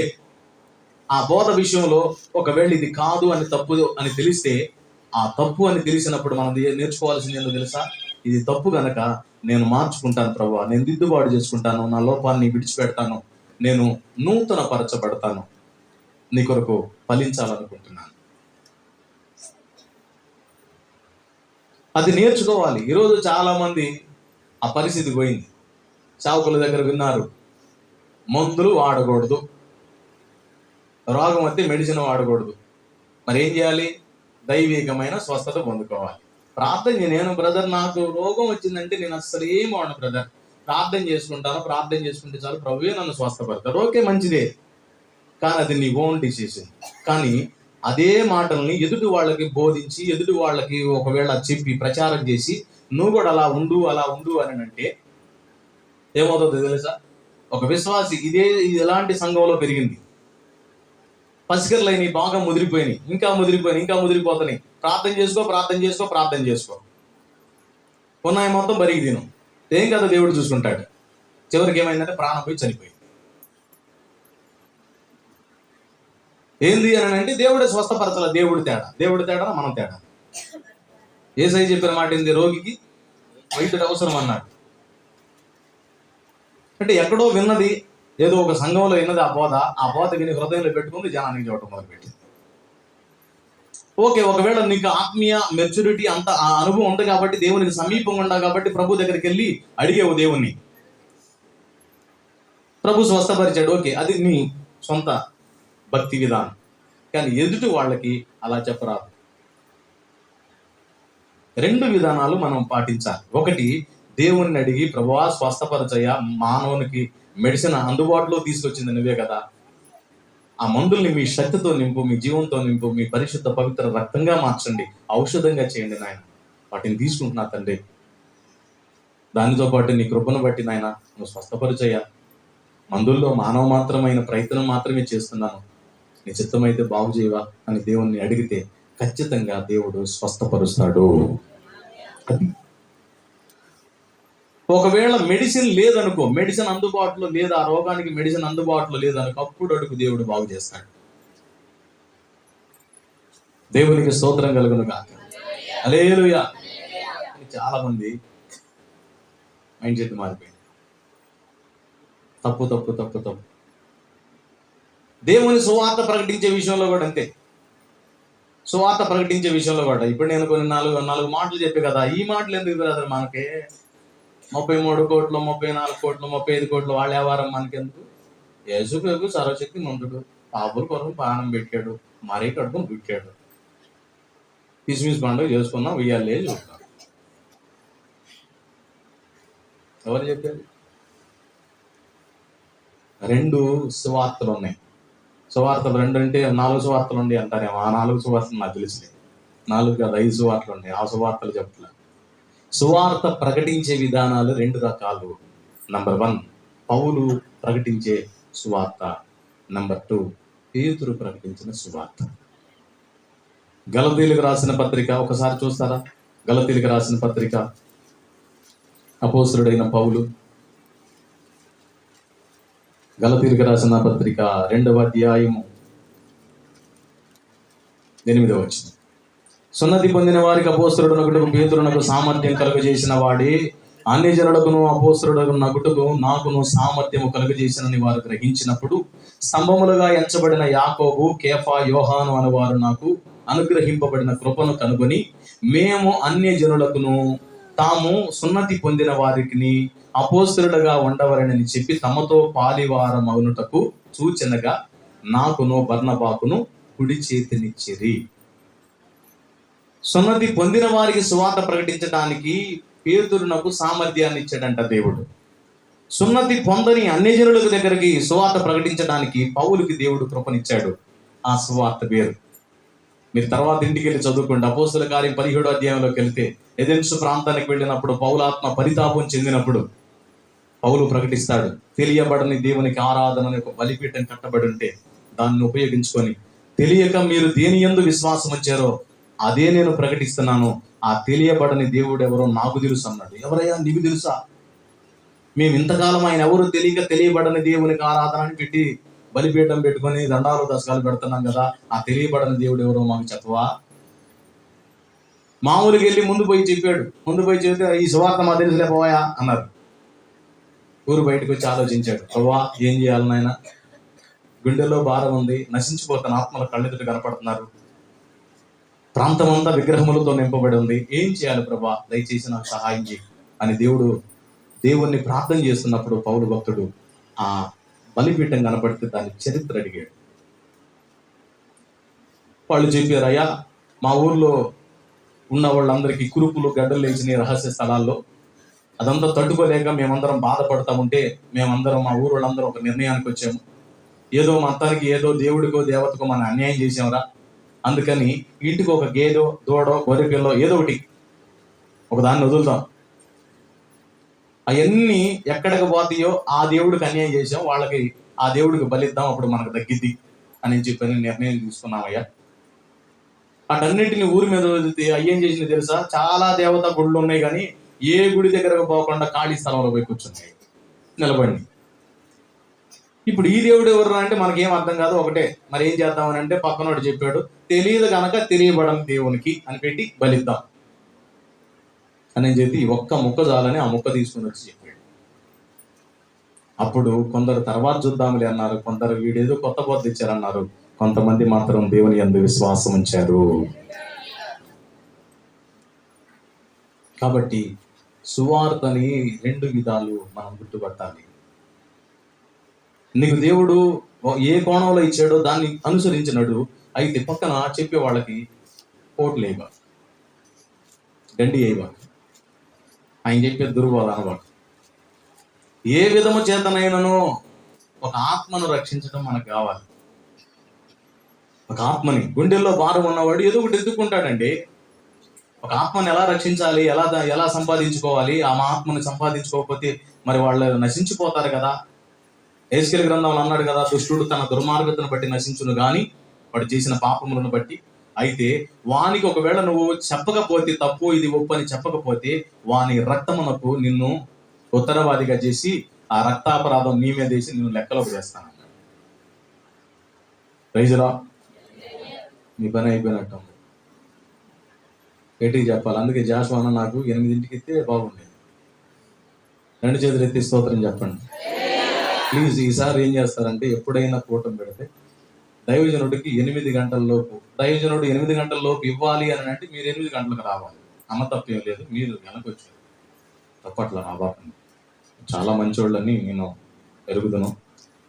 ఆ బోధ విషయంలో ఒకవేళ ఇది కాదు అని, తప్పు అని తెలిస్తే, ఆ తప్పు అని తెలిసినప్పుడు మనం నేర్చుకోవాల్సింది ఏంటో తెలుసా? ఇది తప్పు గనక నేను మార్చుకుంటాను ప్రభువా, నేను దిద్దుబాటు చేసుకుంటాను, నా లోపాన్ని విడిచిపెడతాను, నేను నూతన పరచబడతాను, నీ కొరకు ఫలించాలనుకుంటున్నాను. అది నేర్చుకోవాలి. ఈరోజు చాలా మంది ఆ పరిస్థితి పోయింది. చావుకుల దగ్గర విన్నారు, మందులు వాడకూడదు, రోగం వస్తే మెడిసిన్ వాడకూడదు. మరి ఏం చేయాలి? దైవికమైన స్వస్థత పొందుకోవాలి. ప్రార్థన నేను బ్రదర్, నాకు రోగం వచ్చిందంటే నేను అసలు ఏం వాడను బ్రదర్, ప్రార్థన చేసుకుంటాను, ప్రార్థన చేసుకుంటే చాలు, ప్రభువే నన్ను స్వస్థపడతారు. ఓకే, మంచిదే, కానీ అది నీ ఓన్ డిసిషన్. కానీ అదే మాటల్ని ఎదుటి వాళ్ళకి బోధించి, ఎదుటి వాళ్ళకి ఒకవేళ చెప్పి ప్రచారం చేసి నువ్వు కూడా అలా ఉండు అని అంటే ఏమవుతుందో తెలుసా? ఒక విశ్వాసి ఇది ఎలాంటి సంఘంలో పెరిగింది, పసికర్లైన బాగా ముదిరిపోయినాయి, ఇంకా ముదిరిపోతున్నాయి. ప్రార్థన చేసుకో ఉన్నాయి మొత్తం బరికి తిను, ఏం కదా దేవుడు చూసుకుంటాడు. చివరికి ఏమైందంటే ప్రాణం పోయి చనిపోయింది. ఏంది అని అంటే దేవుడే స్వస్థపరచాల, దేవుడి తేడా మనం తేడా. యేసయ్య చెప్పిన మాట ఏంది? రోగికి వైద్యుడు అవసరం అన్నాడు. అంటే ఎక్కడో విన్నది, ఏదో ఒక సంఘంలో విన్నది ఆ బోధ విని హృదయంలో పెట్టుకుంది, జనానికి చూడటం మొదలుపెట్టింది. ఓకే, ఒకవేళ నీకు ఆత్మీయ మెచ్యూరిటీ అంత ఆ అనుభవం ఉంది కాబట్టి, దేవునికి సమీపంగా ఉండా కాబట్టి ప్రభు దగ్గరికి వెళ్ళి అడిగేవు దేవుణ్ణి, ప్రభు స్వస్థపరిచాడు, ఓకే, అది నీ సొంత భక్తి విధానం. కానీ ఎదుటి వాళ్ళకి అలా చెప్పరాదు. రెండు విధానాలు మనం పాటించాలి. ఒకటి, దేవుణ్ణి అడిగి ప్రభువా స్వస్థపరచయ్యా, మానవునికి మెడిసిన్ అందుబాటులో తీసుకొచ్చింది నువ్వే కదా, ఆ మందుల్ని మీ శక్తితో నింపు, మీ జీవంతో నింపు, మీ పరిశుద్ధ పవిత్ర రక్తంగా మార్చండి, ఔషధంగా చేయండి నాయన, వాటిని తీసుకుంటున్నా తండ్రి. దానితో పాటు నీ కృపను బట్టి నాయన నువ్వు స్వస్థపరిచయ్యా, మందుల్లో మానవ మాత్రమైన ప్రయత్నం మాత్రమే చేస్తున్నాను, నీ చిత్తమైతే బాగు చేయవా అని దేవుణ్ణి అడిగితే ఖచ్చితంగా దేవుడు స్వస్థపరుస్తాడు. అది ఒకవేళ మెడిసిన్ లేదనుకో, మెడిసిన్ అందుబాటులో లేదు, ఆ రోగానికి మెడిసిన్ అందుబాటులో లేదనుకో, అప్పుడు అడుగు, దేవుడు బాగు చేస్తాడు. దేవునికి స్తోత్రం కలుగును గాక. హల్లెలూయా. చాలా మంది మైండ్ సెట్ మారిపోయింది. తప్పు తప్పు తప్పు తప్పు. దేవుని సువార్త ప్రకటించే విషయంలో కూడా అంతే. సువార్త ప్రకటించే విషయంలో కూడా ఇప్పుడు నేను కొన్ని నాలుగు మాటలు చెప్పే కదా, ఈ మాటలు ఎందుకు బ్రదర్ మనకి 33 కోట్లు, 34 కోట్లు, 35 కోట్లు వాళ్ళ వ్యవహారం మనకెందుకు? యేసుప్రభు సర్వశక్తి మంతుడు, పాపుల కొరకు ప్రాణం పెట్టాడు, మరీ కడుపును పుట్టాడు, కిస్మిస్ పండుగ చేసుకున్నాం, ఉయ్యాలే చూస్తాం. ఎవరు చెప్పారు? 2 సువార్తలు ఉన్నాయి. సువార్తలు 2 అంటే 4 సువార్తలు ఉండి అంటారేమో. ఆ 4 సువార్తలు నాకు తెలిసినాయి. 4 కాదు, 5 సువార్తలు ఉన్నాయి. ఆ సువార్తలు చెప్పట్లేదు. సువార్త ప్రకటించే విధానాలు 2 రకాలు. నంబర్ 1 పౌలు ప్రకటించే సువార్త. నంబర్ 2 పేతురు ప్రకటించిన సువార్త. గలతీయులకు రాసిన పత్రిక ఒకసారి చూస్తారా? గలతీయులకు రాసిన పత్రిక, అపోస్తలుడైన పౌలు గలతీయులకు రాసిన పత్రిక 2వ అధ్యాయము 8వ వచనం. సున్నతి పొందిన వారికి అపోస్తలుడనగుటకు పేతురునకు సామర్థ్యం కలుగజేసిన వాడే అన్యజనులకును అపోస్తలుడనగుటకు నాకును సామర్థ్యము కలుగజేసినని వారు గ్రహించినప్పుడు, స్తంభములుగా ఎంచబడిన యాకోబు, కేఫా, యోహాను అను వారు నాకు అనుగ్రహింపబడిన కృపను కనుగొని, మేము అన్యజనులకును తాము సున్నతి పొందిన వారికి అపోస్తలులుగా ఉండవరని చెప్పి తమతో పాలివారం అవునుటకు సూచనగా నాకును బర్నబాకును కుడి చేతినిచ్చిరి. సున్నతి పొందిన వారికి సువార్త ప్రకటించడానికి పేతురునకు సామర్థ్యాన్ని ఇచ్చాడంట దేవుడు. సున్నతి పొందని అన్యజనుల దగ్గరికి సువార్త ప్రకటించడానికి పౌలుకి దేవుడు కృపనిచ్చాడు. ఆ సువార్త పేరు మీరు తర్వాత ఇంటికి వెళ్ళి చదువుకోండి. అపోస్తల కార్యం 17వ అధ్యాయంలోకి వెళ్తే, ఎదెన్సు ప్రాంతానికి వెళ్ళినప్పుడు పౌలాత్మ పరితాపం చెందినప్పుడు పౌలు ప్రకటిస్తాడు, తెలియబడని దేవునికి ఆరాధన అనే ఒక బలిపీఠం కట్టబడి ఉంటే దాన్ని ఉపయోగించుకొని, తెలియక మీరు దేని యందు విశ్వాసం వచ్చారో అదే నేను ప్రకటిస్తున్నాను, ఆ తెలియబడని దేవుడు ఎవరో నాకు తెలుసు అన్నాడు. ఎవరయ్యా నీకు తెలుసా? మేము ఇంతకాలం ఆయన ఎవరు తెలియక తెలియబడని దేవునికి ఆరాధన అని పెట్టి బలిపీఠం పెట్టుకొని దండాలు దశకాలు పెడుతున్నాం కదా, ఆ తెలియబడని దేవుడు ఎవరో మాకు చెప్పవా? మామూలుగా వెళ్ళి ముందు పోయి చెప్పాడు. ముందు పోయి చెబితే ఈ సువార్త మా తెలుసులే పోయా అన్నారు. ఊరు బయటకు వచ్చి ఆలోచించాడు, ప్రభా ఏం చేయాలి నాయన, గుండెల్లో భారం ఉంది, నశించిపోతున్న ఆత్మల కళ్ళెదుట కనపడుతున్నారు, ప్రాంతం అంతా విగ్రహములతో నింపబడి ఉంది, ఏం చేయాలి ప్రభా, దయచేసి నాకు సహాయం చేయి అని దేవుణ్ణి ప్రార్థన చేస్తున్నప్పుడు పౌలు భక్తుడు ఆ బలిపీఠం కనపడితే దాని చరిత్ర అడిగాడు. వాళ్ళు చెప్పారు, అయ్యా మా ఊర్లో ఉన్న వాళ్ళందరికీ కురుపులు గడ్డలు లేచిన రహస్య స్థలాల్లో, అదంతా తట్టుకోలేక మేమందరం బాధపడతా ఉంటే మేమందరం మా ఊరు వాళ్ళందరూ ఒక నిర్ణయానికి వచ్చాము, ఏదో మొత్తానికి ఏదో దేవుడికో దేవతకో మనం అన్యాయం చేసాంరా, అందుకని ఇంటికి ఒక గేదో దూడో గొర్రెపిల్లో ఏదో ఒక దాన్ని వదులుతాం, అవన్నీ ఎక్కడికి పోతాయో ఆ దేవుడికి అన్యాయం చేసాం, వాళ్ళకి ఆ దేవుడికి బలిద్దాం, అప్పుడు మనకు తగ్గిద్ది అని చెప్పని నిర్ణయం తీసుకున్నామయ్యా. అటన్నింటిని ఊరి మీద వదిలితే అయ్యేం చేసింది తెలుసా? చాలా దేవతా గుళ్ళు ఉన్నాయి కానీ ఏ గుడి దగ్గరకు పోకుండా ఖాళీ స్థలంలో పోయి కూర్చున్నాయి నిలబడి. ఇప్పుడు ఈ దేవుడు ఎవరు అంటే మనకేం అర్థం కాదు. ఒకటే, మరి ఏం చేద్దామని అంటే పక్కనోడు చెప్పాడు, తెలియదు కనుక తెలియబడని దేవునికి అని పెట్టి బలిద్దాం అని చెప్పి ఒక్క ముక్క చాలని ఆ ముక్క తీసుకుని వచ్చి చెప్పాడు. అప్పుడు కొందరు తర్వాత చూద్దాంలే అన్నారు, కొందరు వీడేదో కొత్త బోధ ఇచ్చారన్నారు, కొంతమంది మాత్రం దేవుని యందు విశ్వాసం ఉంచారు. కాబట్టి సువార్తని 2 విధాలు మనం గుర్తుపట్టాలి. నీకు దేవుడు ఏ కోణంలో ఇచ్చాడో దాన్ని అనుసరించినడు అయితే పక్కన చెప్పే వాళ్ళకి పోట్లు వేయబా, గండి వేయబా, ఆయన చెప్పే దుర్బోధ అనబా. ఏ విధము చేతనైనను ఒక ఆత్మను రక్షించడం మనకు కావాలి. ఒక ఆత్మని, గుండెల్లో భారం ఉన్నవాడు ఏదో ఒకటి ఎత్తుకుంటాడండి. ఒక ఆత్మని ఎలా రక్షించాలి, ఎలా సంపాదించుకోవాలి, ఆ ఆత్మని సంపాదించుకోకపోతే మరి వాళ్ళు నశించిపోతారు కదా. హెస్కేలు గ్రంథంలో అన్నాడు కదా, దుష్టుడు తన దుర్మార్గతను బట్టి నశించును గాని వాడు చేసిన పాపములను బట్టి. అయితే వానికి ఒకవేళ నువ్వు చెప్పకపోతే, తప్పు ఇది ఒప్పు అని చెప్పకపోతే, వాని రక్తమునకు నిన్ను ఉత్తరవాదిగా చేసి ఆ రక్తాపరాధం నీ మీద వేసి నిన్ను లెక్కలోకి వేస్తాను. రైజురా, మీ పని అయిపోయినట్టు గట్టిగా చెప్పాలి. అందుకే జాషువా నాకు 8ంటికి ఎత్తే బాగుండేది. 2 చేతులు ఎత్తి స్తోత్రం చెప్పండి ప్లీజ్. ఈసారి ఏం చేస్తారంటే, ఎప్పుడైనా కూటమి పెడితే దైవజనుడికి 8 గంటల్లోపు, దైవజనుడు 8 గంటల్లోపు ఇవ్వాలి అని అంటే మీరు 8 గంటలకు రావాలి. అమ్మ తప్పేం లేదు, మీరు వెనకొచ్చారు తప్పట్ల నా బాపండి. చాలా మంచోళ్ళని నేను ఎరుగుదును.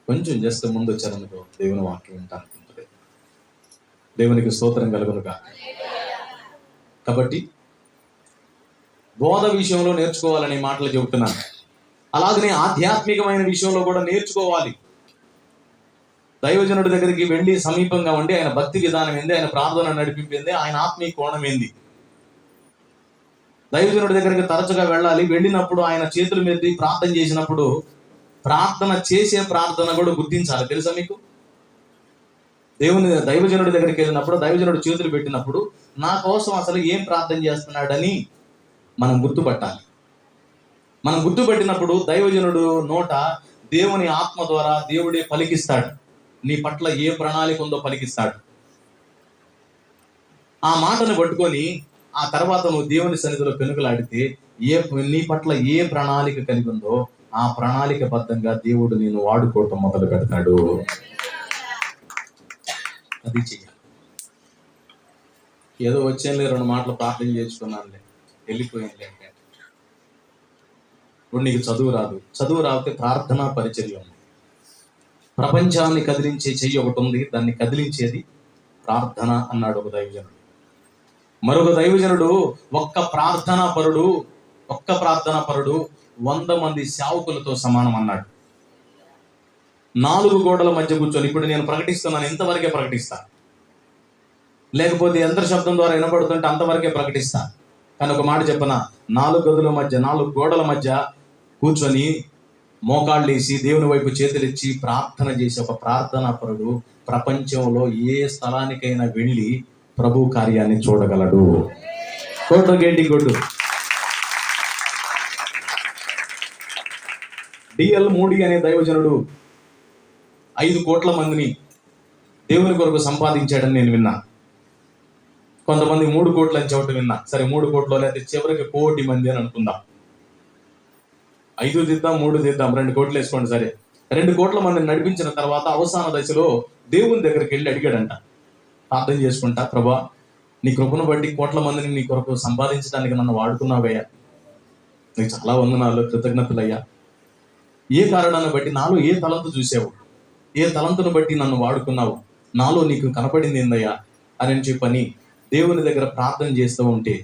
కొంచెం జస్ట్ ముందు వచ్చారనుకో దేవుని వాక్యం వింటానుకుంటుంది. దేవునికి స్తోత్రం కలుగునుగా. కాబట్టి బోధ విషయంలో నేర్చుకోవాలనే మాటలు చెబుతున్నాను. అలాగనే ఆధ్యాత్మికమైన విషయంలో కూడా నేర్చుకోవాలి. దైవజనుడి దగ్గరికి వెళ్ళి సమీపంగా ఉండి ఆయన భక్తి విధానం ఏంది, ఆయన ప్రార్థన నడిపింపింది, ఆయన ఆత్మీయ కోణం ఏంది. దైవజనుడి దగ్గరికి తరచుగా వెళ్ళాలి. వెళ్ళినప్పుడు ఆయన చేతుల మీద ప్రార్థన చేసినప్పుడు ప్రార్థన చేసే ప్రార్థన కూడా గుర్తించాలి. తెలుసా మీకు? దైవజనుడి దగ్గరికి వెళ్ళినప్పుడు దైవజనుడు చేతులు పెట్టినప్పుడు నా కోసం అసలు ఏం ప్రార్థన చేస్తున్నాడని మనం గుర్తుపట్టాలి. మనం గుర్తుపెట్టినప్పుడు దైవజనుడు నోట దేవుని ఆత్మ ద్వారా దేవుడే పలికిస్తాడు. నీ పట్ల ఏ ప్రణాళిక ఉందో పలికిస్తాడు. ఆ మాటను పట్టుకొని ఆ తర్వాత నువ్వు దేవుని సన్నిధిలో పెనుకలాడితే నీ పట్ల ఏ ప్రణాళిక కలిగి ఉందో ఆ ప్రణాళిక బద్ధంగా దేవుడు నేను వాడుకోవటం మొదలు పెడతాడు. అది చెయ్యాలి. ఏదో వచ్చేలే 2 మాటలు ప్రార్థన చేసుకున్నానులే, వెళ్ళిపోయింది అంటే ఇప్పుడు నీకు చదువు రాదు. చదువు రాకపోతే ప్రార్థనా పరిచర్య ఉంది. ప్రపంచాన్ని కదిలించే చెయ్యి ఒకటి ఉంది, దాన్ని కదిలించేది ప్రార్థన అన్నాడు ఒక దైవజనుడు. మరొక దైవజనుడు ఒక్క ప్రార్థనా పరుడు 100 మంది సేవకులతో సమానం అన్నాడు. 4 గోడల మధ్య కూర్చొని, ఇప్పుడు నేను ప్రకటిస్తున్నాను ఇంతవరకే ప్రకటిస్తా, లేకపోతే యంత్ర శబ్దం ద్వారా వినపడుతుంటే అంతవరకే ప్రకటిస్తా. కానీ ఒక మాట చెప్పనా, 4 గోడల మధ్య కూర్చొని మోకాళ్ళు వేసి దేవుని వైపు చేతులెచ్చి ప్రార్థన చేసి ఒక ప్రార్థనా పరుడు ప్రపంచంలో ఏ స్థలానికైనా వెళ్ళి ప్రభు కార్యాన్ని చూడగలడు. కొట్టు. డిఎల్ మూడీ అనే దైవజనుడు 5 కోట్ల మందిని దేవుని కొరకు సంపాదించాడని నేను విన్నా. కొంతమంది 3 కోట్లు అని చెప్పడం విన్నా. సరే 3 కోట్లు లేకపోతే చివరికి 1 కోటి మంది అని అనుకుందాం. 5 దిద్దాం, 3 దిద్దాం, 2 కోట్లు వేసుకోండి. సరే 2 కోట్ల మందిని నడిపించిన తర్వాత అవసాన దశలో దేవుని దగ్గరికి వెళ్ళి అడిగాడంట, ప్రార్థన చేసుకుంటా, ప్రభా నీ కృపను బట్టి కోట్ల మందిని నీ కొరకు సంపాదించడానికి నన్ను వాడుకున్నావయ్యా, నీకు చాలా వందనాలు, కృతజ్ఞతలయ్యా. ఏ కారణాన్ని బట్టి నాలో ఏ తలంతు చూసావు, ఏ తలంతును బట్టి నన్ను వాడుకున్నావు, నాలో నీకు కనపడింది ఏందయ్యా అని చెప్పని దేవుని దగ్గర ప్రార్థన చేస్తూ ఉంటే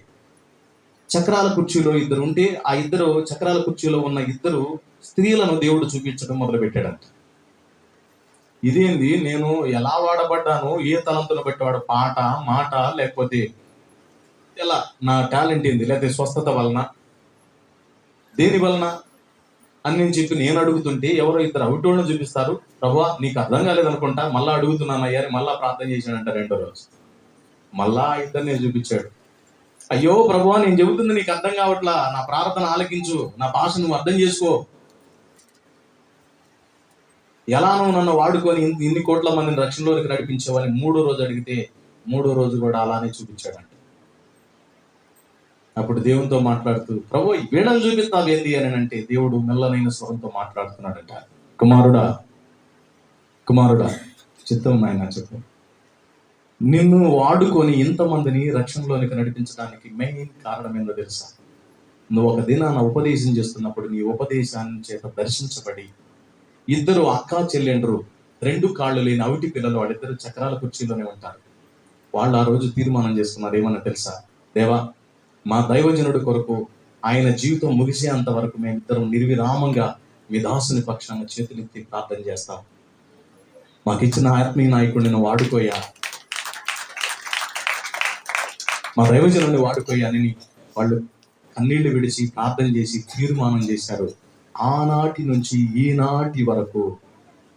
చక్రాల కుర్చీలో 2 ఉంటే ఆ 2 చక్రాల కుర్చీలో ఉన్న 2 స్త్రీలను దేవుడు చూపించడం మొదలు పెట్టాడంట. ఇదేంది, నేను ఎలా వాడబడ్డాను, ఏ తలంతును బట్టి వాడు, పాట, మాట, లేకపోతే ఎలా, నా టాలెంట్ ఏంది, లేకపోతే స్వస్థత వలన, దేని వలన అని చెప్పి నేను అడుగుతుంటే ఎవరో 2 అవిటోళ్ళని చూపిస్తారు. ప్రభువా నీకు అర్థం కాలేదనుకుంటా, మళ్ళా అడుగుతున్నాను అయ్యా అని మళ్ళా ప్రార్థన చేశాడంట. 2వ రోజు మళ్ళా 2 చూపించాడు. అయ్యో ప్రభువా నేను చెబుతుంది నీకు అర్థం కావట్లా, నా ప్రార్థన ఆలకించు, నా భాష నువ్వు అర్థం చేసుకో, ఎలా నువ్వు నన్ను వాడుకొని ఇన్ని కోట్ల మందిని రక్షణలోకి నడిపించావని 3వ రోజు అడిగితే 3వ రోజు కూడా అలానే చూపించాడంట. అప్పుడు దేవునితో మాట్లాడుతూ, ప్రభు వీణలు చూపిస్తావేంది అని అంటే దేవుడు మెల్లనైన స్వరంతో మాట్లాడుతున్నాడట. కుమారుడా కుమారుడా చిత్తం ఆయన చెప్పు, నిన్ను వాడుకొని ఇంతమందిని రక్షణలోనికి నడిపించడానికి మెయిన్ కారణం ఏందో తెలుసా? నువ్వు ఒక దినాన ఉపదేశం చేస్తున్నప్పుడు నీ ఉపదేశాన్ని చేత దర్శించబడి ఇద్దరు అక్కా చెల్లెండ్రు, 2 కాళ్ళు లేని అవిటి పిల్లలు, వాళ్ళిద్దరు చక్రాల కుర్చీలోనే ఉంటారు. వాళ్ళు ఆ రోజు తీర్మానం చేసుకున్నారు ఏమన్నా తెలుసా? దేవా, మా దైవజనుడి కొరకు ఆయన జీవితం ముగిసేంత వరకు మేమిద్దరం నిర్విరామంగా మీ దాసుని పక్షాన చేతులెత్తి ప్రార్థన చేస్తాం. మాకు ఇచ్చిన ఆత్మీయ నాయకుడిని నువ్వు వాడుకోయా, మా దైవజనుడిని వాడుకోయా అని వాళ్ళు కన్నీళ్లు విడిచి ప్రార్థన చేసి తీర్మానం చేశారు. ఆనాటి నుంచి ఈనాటి వరకు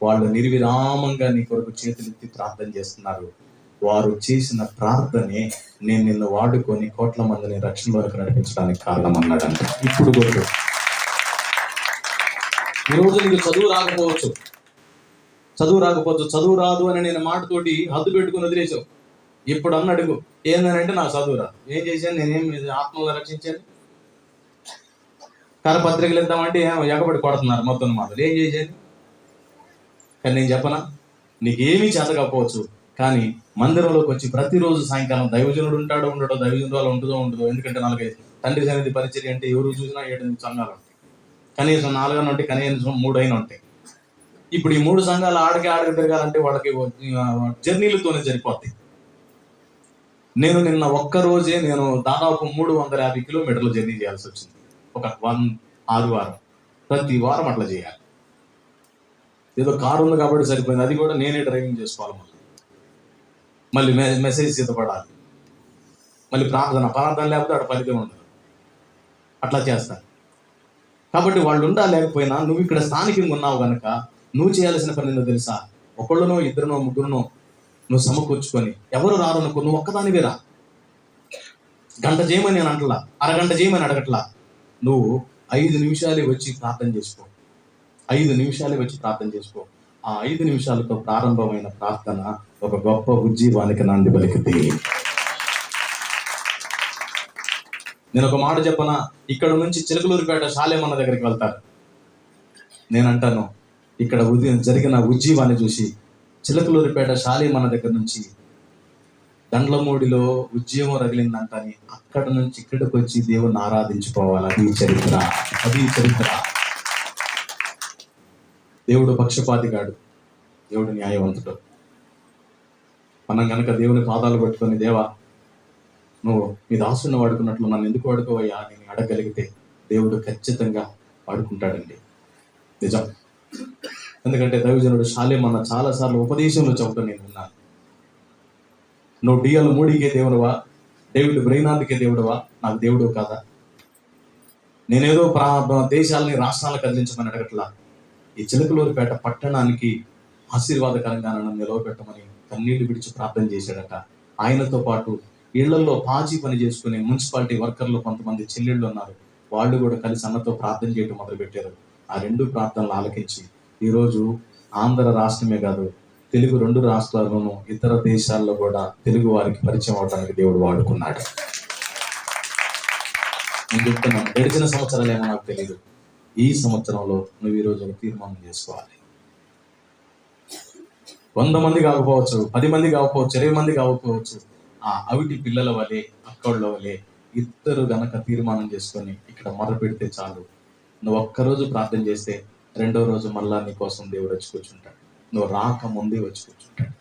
వాళ్ళు నిర్విరామంగా నీ కొరకు చేతులెత్తి ప్రార్థన చేస్తున్నారు. వారు చేసిన ప్రార్థనే నేను నిన్ను వాడుకొని కోట్ల మందిని రక్షణలోకి నడిపించడానికి కారణం అన్నాడంట. ఇప్పుడు కూడా ఈరోజు నీకు చదువు రాకపోవచ్చు, చదువు రాదు అని నేను మాటతోటి హద్దు పెట్టుకుని వదిలేసావు. ఇప్పుడు అన్న అడుగు, ఏందనంటే నాకు చదువు రాదు. ఏం చేశాను? నేనేం ఆత్మగా రక్షించాను? కరపత్రికలు ఇద్దామంటే ఎగబడి కొడుతున్నారు మొత్తం మాటలు. ఏం చేశాను? కానీ నేను చెప్పనా, నీకేమీ చేతకపోవచ్చు, కానీ మందిరంలోకి వచ్చి ప్రతిరోజు సాయంకాలం దైవజనుడు ఉంటాడో ఉండడో, దైవజనుడు వాళ్ళు ఉంటుందో ఎందుకంటే 4-5 తండ్రి సన్నిధి పరిచర్య అంటే ఎవరు చూసినా 7-8 సంఘాలు ఉంటాయి, కనీసం 4 ఉంటాయి, కనీసం 3 ఉంటాయి. ఇప్పుడు ఈ 3 సంఘాలు ఆడకి తిరగాలంటే వాళ్ళకి జర్నీలతోనే సరిపోతాయి. నేను నిన్న ఒక్కరోజే నేను దాదాపు 350 కిలోమీటర్లు జర్నీ చేయాల్సి వచ్చింది. ఒక 1 ఆదివారం, ప్రతి వారం అట్లా చేయాలి. ఏదో కారు ఉంది కాబట్టి సరిపోయింది, అది కూడా నేనే డ్రైవింగ్ చేసుకోవాలి. మళ్ళీ మెసేజ్ సిద్ధపడాలి, మళ్ళీ ప్రార్థన లేకపోతే అక్కడ ఫలితం ఉండదు. అట్లా చేస్తాను. కాబట్టి వాళ్ళు ఉండా లేకపోయినా నువ్వు ఇక్కడ స్థానికంగా ఉన్నావు కనుక నువ్వు చేయాల్సిన పని ఏందో తెలుసా? ఒకళ్ళనో ఇద్దరునో ముగ్గురునో నువ్వు సమకూర్చుకొని, ఎవరు రారనుకో, నువ్వు ఒక్కదానివే రా. గంట చేయమని నేను అంటలా, అరగంట చేయమని అడగట్లా. నువ్వు 5 నిమిషాలే వచ్చి ప్రార్థన చేసుకో. 5 నిమిషాలే వచ్చి ప్రార్థన చేసుకో. ఆ 5 నిమిషాలతో ప్రారంభమైన ప్రార్థన ఒక గొప్ప ఉజ్జీవానికి నాంది పలికింది. నేను ఒక మాట చెప్పనా, ఇక్కడ నుంచి చిలకలూరిపేట షాలేమన్న దగ్గరికి వెళ్తారు. నేను అంటాను, ఇక్కడ జరిగిన ఉజ్జీవాన్ని చూసి చిలకలూరిపేట షాలేమన్న దగ్గర నుంచి దండ్లమూడిలో ఉద్యమం రగిలిందంటని అక్కడ నుంచి ఇక్కడికి వచ్చి దేవుని ఆరాధించుకోవాలి. అది చరిత్ర. దేవుడు పక్షపాతిగాడు, దేవుడు న్యాయవంతుడు. మనం కనుక దేవుని పాదాలు పట్టుకొని, దేవా నువ్వు మీ దాసుని వాడుకున్నట్లు నన్ను ఎందుకు వాడుకోవయ్యా అని అడగలిగితే దేవుడు ఖచ్చితంగా వాడుకుంటాడండి. నిజం. ఎందుకంటే దైవజనుడు షాలేమన్న చాలాసార్లు ఉపదేశంలో చెప్పడం నేను విన్నాను. నువ్వు డిఎల్ మూడీకే దేవుడువా, డేవిడ్ బ్రెయినార్డ్కే దేవుడువా, నాకు దేవుడు కాదా? నేనేదో దేశాలని రాష్ట్రాలను కదిలించమని అడగట్లా. ఈ చిలకలూరిపేట పట్టణానికి ఆశీర్వాదకరంగా నన్ను నిలవబెట్టమని కన్నీళ్లు విడిచి ప్రార్థన చేశాడట. ఆయనతో పాటు ఇళ్లలో పాచి పని చేసుకునే మున్సిపాలిటీ వర్కర్లు కొంతమంది చెల్లెళ్ళు ఉన్నారు. వాళ్ళు కూడా కలిసి అన్నతో ప్రార్థన చేయడం మొదలుపెట్టారు. ఆ 2 ప్రార్థనలు ఆలకించి ఈరోజు ఆంధ్ర రాష్ట్రమే కాదు, తెలుగు 2 రాష్ట్రాల్లోనూ ఇతర దేశాల్లో కూడా తెలుగు వారికి పరిచయం అవడానికి దేవుడు వాడుకున్నాడు. నేను చెప్తున్నాను, గడిచిన సంవత్సరాలు ఏమో నాకు తెలియదు, ఈ సంవత్సరంలో నువ్వు ఈరోజు తీర్మానం చేసుకోవాలి. 100 మంది కాకపోవచ్చు, 10 మంది కాకపోవచ్చు, 20 మంది కాకపోవచ్చు, ఆ అవిటి పిల్లల వలె, అక్కళ్ళ వలె ఇద్దరు గనక తీర్మానం చేసుకొని ఇక్కడ మొదలు పెడితే చాలు. నువ్వు ఒక్కరోజు ప్రార్థన చేస్తే 2వ రోజు మళ్ళా నీ కోసం దేవుడు వచ్చి కూర్చుంటాడు. నువ్వు రాక ముందే వచ్చి కూర్చుంటాడు.